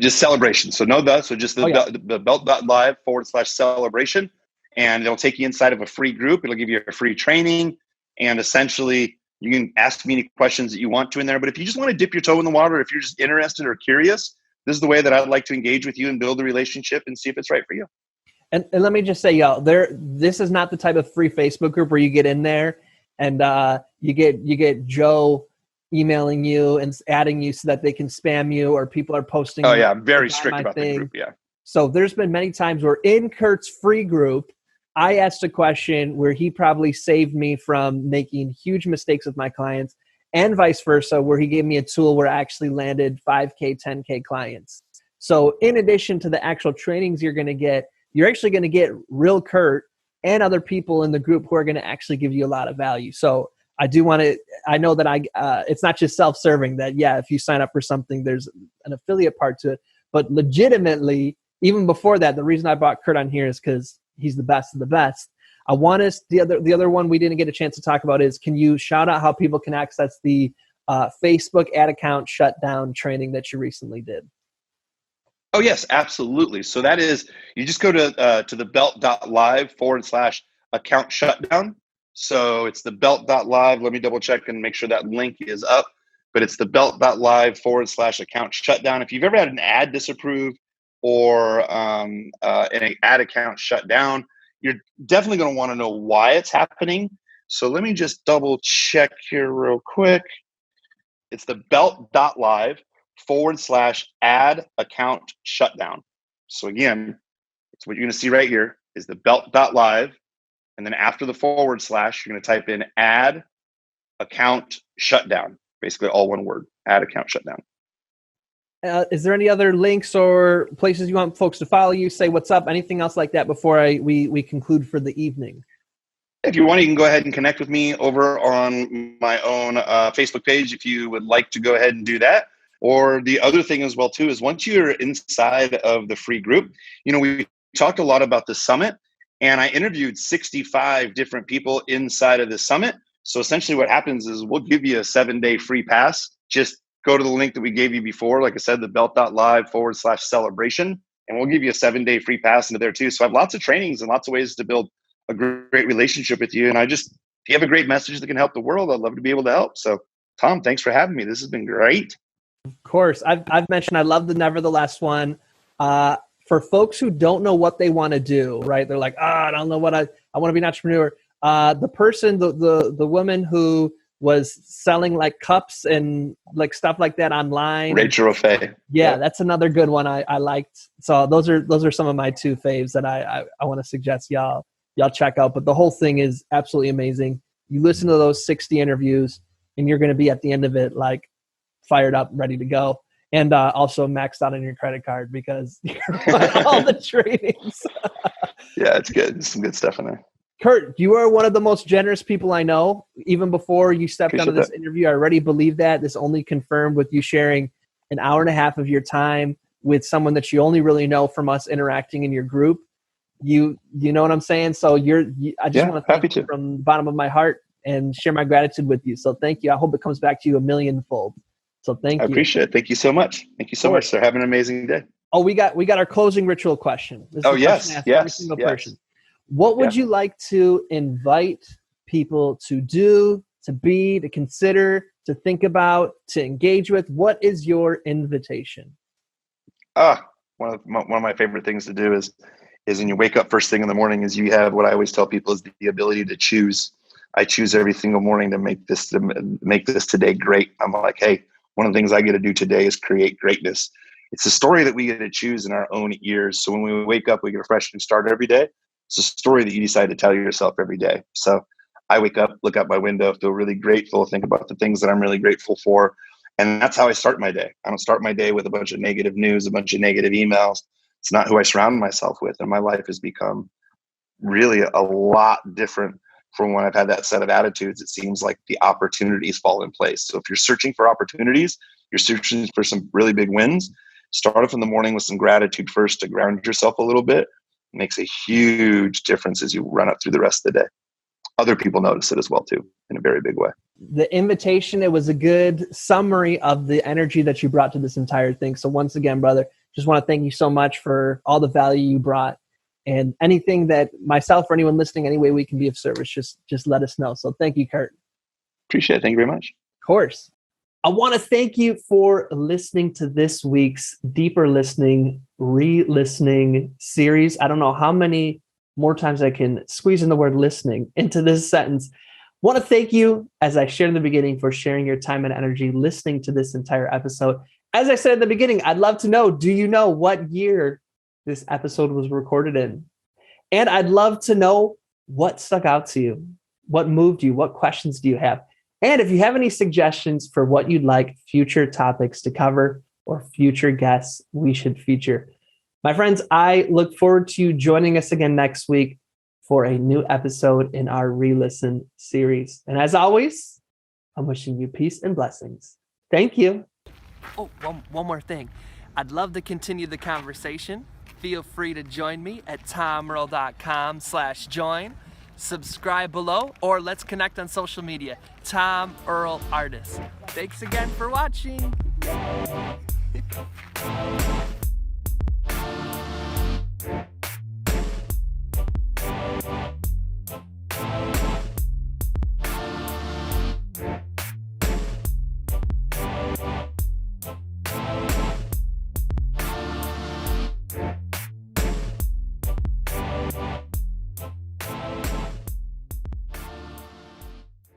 [SPEAKER 2] Just celebration. So so just the belt.live/celebration. And it'll take you inside of a free group. It'll give you a free training. And essentially, you can ask me any questions that you want to in there. But if you just want to dip your toe in the water, if you're just interested or curious, this is the way that I'd like to engage with you and build a relationship and see if it's right for you.
[SPEAKER 1] And let me just say, y'all, this is not the type of free Facebook group where you get in there and you get Joe emailing you and adding you so that they can spam you, or people are posting.
[SPEAKER 2] Oh yeah, I'm very strict about the group. Yeah.
[SPEAKER 1] So there's been many times where in Curt's free group, I asked a question where he probably saved me from making huge mistakes with my clients, and vice versa, where he gave me a tool where I actually landed 5K, 10K clients. So in addition to the actual trainings you're actually going to get real Curt and other people in the group who are going to actually give you a lot of value. So I know that it's not just self-serving that, if you sign up for something, there's an affiliate part to it, but legitimately, even before that, the reason I brought Curt on here is because he's the best of the best. I want us, the other one we didn't get a chance to talk about is, can you shout out how people can access the Facebook ad account shutdown training that you recently did?
[SPEAKER 2] Oh yes, absolutely. So that is, you just go to the belt.live/account shutdown. So it's the belt.live. Let me double check and make sure that link is up, but it's the belt.live/account shutdown. If you've ever had an ad disapproved or an ad account shut down, you're definitely going to want to know why it's happening. So let me just double check here real quick. It's the belt.live/ad account shutdown. So again, it's what you're going to see right here is the belt.live. And then after the /, you're going to type in ad account shutdown. Basically all one word, ad account shutdown.
[SPEAKER 1] Is there any other links or places you want folks to follow you, say what's up, anything else like that before we conclude for the evening?
[SPEAKER 2] If you want, you can go ahead and connect with me over on my own Facebook page if you would like to go ahead and do that. Or the other thing as well, too, is once you're inside of the free group, we talked a lot about the summit, and I interviewed 65 different people inside of the summit. So essentially what happens is we'll give you a 7-day free pass. Just go to the link that we gave you before, like I said, the belt.live/celebration, and we'll give you a 7-day free pass into there too. So I have lots of trainings and lots of ways to build a great relationship with you. And if you have a great message that can help the world, I'd love to be able to help. So Tom, thanks for having me. This has been great.
[SPEAKER 1] Of course. I've mentioned I love the nevertheless one. For folks who don't know what they want to do, right? They're like, I don't know what I want to be an entrepreneur. The woman who was selling like cups and like stuff like that online.
[SPEAKER 2] Rachel Fay.
[SPEAKER 1] Yeah, yep. That's another good one I liked. So those are some of my two faves that I want to suggest y'all check out. But the whole thing is absolutely amazing. You listen to those 60 interviews and you're going to be at the end of it like fired up, ready to go. And also maxed out on your credit card because you're on all the trainings.
[SPEAKER 2] Yeah, it's good. There's some good stuff in there.
[SPEAKER 1] Curt, you are one of the most generous people I know. Even before you stepped onto this interview, I already believe that. This only confirmed with you sharing an hour and a half of your time with someone that you only really know from us interacting in your group. You know what I'm saying? So I just want to thank you from the bottom of my heart and share my gratitude with you. So thank you. I hope it comes back to you a millionfold. So thank you.
[SPEAKER 2] I appreciate it. Thank you so much. Thank you so much, sir. Have an amazing day.
[SPEAKER 1] Oh, we got our closing ritual question. This is every single person. What would you like to invite people to do, to be, to consider, to think about, to engage with? What is your invitation?
[SPEAKER 2] One of my favorite things to do is when you wake up first thing in the morning is you have what I always tell people is the ability to choose. I choose every single morning to make this today great. I'm like, hey, one of the things I get to do today is create greatness. It's a story that we get to choose in our own ears. So when we wake up, we get a fresh new start every day. It's a story that you decide to tell yourself every day. So I wake up, look out my window, feel really grateful, think about the things that I'm really grateful for. And that's how I start my day. I don't start my day with a bunch of negative news, a bunch of negative emails. It's not who I surround myself with. And my life has become really a lot different from when I've had that set of attitudes, it seems like the opportunities fall in place. So if you're searching for opportunities, you're searching for some really big wins, start off in the morning with some gratitude first to ground yourself a little bit. It makes a huge difference as you run up through the rest of the day. Other people notice it as well too, in a very big way.
[SPEAKER 1] The invitation, it was a good summary of the energy that you brought to this entire thing. So once again, brother, just want to thank you so much for all the value you brought, and anything that myself or anyone listening, any way we can be of service, just let us know. So thank you, Curt.
[SPEAKER 2] Appreciate it. Thank you very much.
[SPEAKER 1] Of course. I want to thank you for listening to this week's Deeper Listening, Re-Listening series. I don't know how many more times I can squeeze in the word listening into this sentence. Want to thank you, as I shared in the beginning, for sharing your time and energy listening to this entire episode. As I said at the beginning, I'd love to know, do you know what year this episode was recorded in? And I'd love to know what stuck out to you, what moved you, what questions do you have? And if you have any suggestions for what you'd like future topics to cover or future guests we should feature. My friends, I look forward to you joining us again next week for a new episode in our Re-Listen series. And as always, I'm wishing you peace and blessings. Thank you. Oh, one more thing. I'd love to continue the conversation. Feel free to join me at tomearl.com/join. Subscribe below, or let's connect on social media. Tom Earl Artist. Thanks again for watching.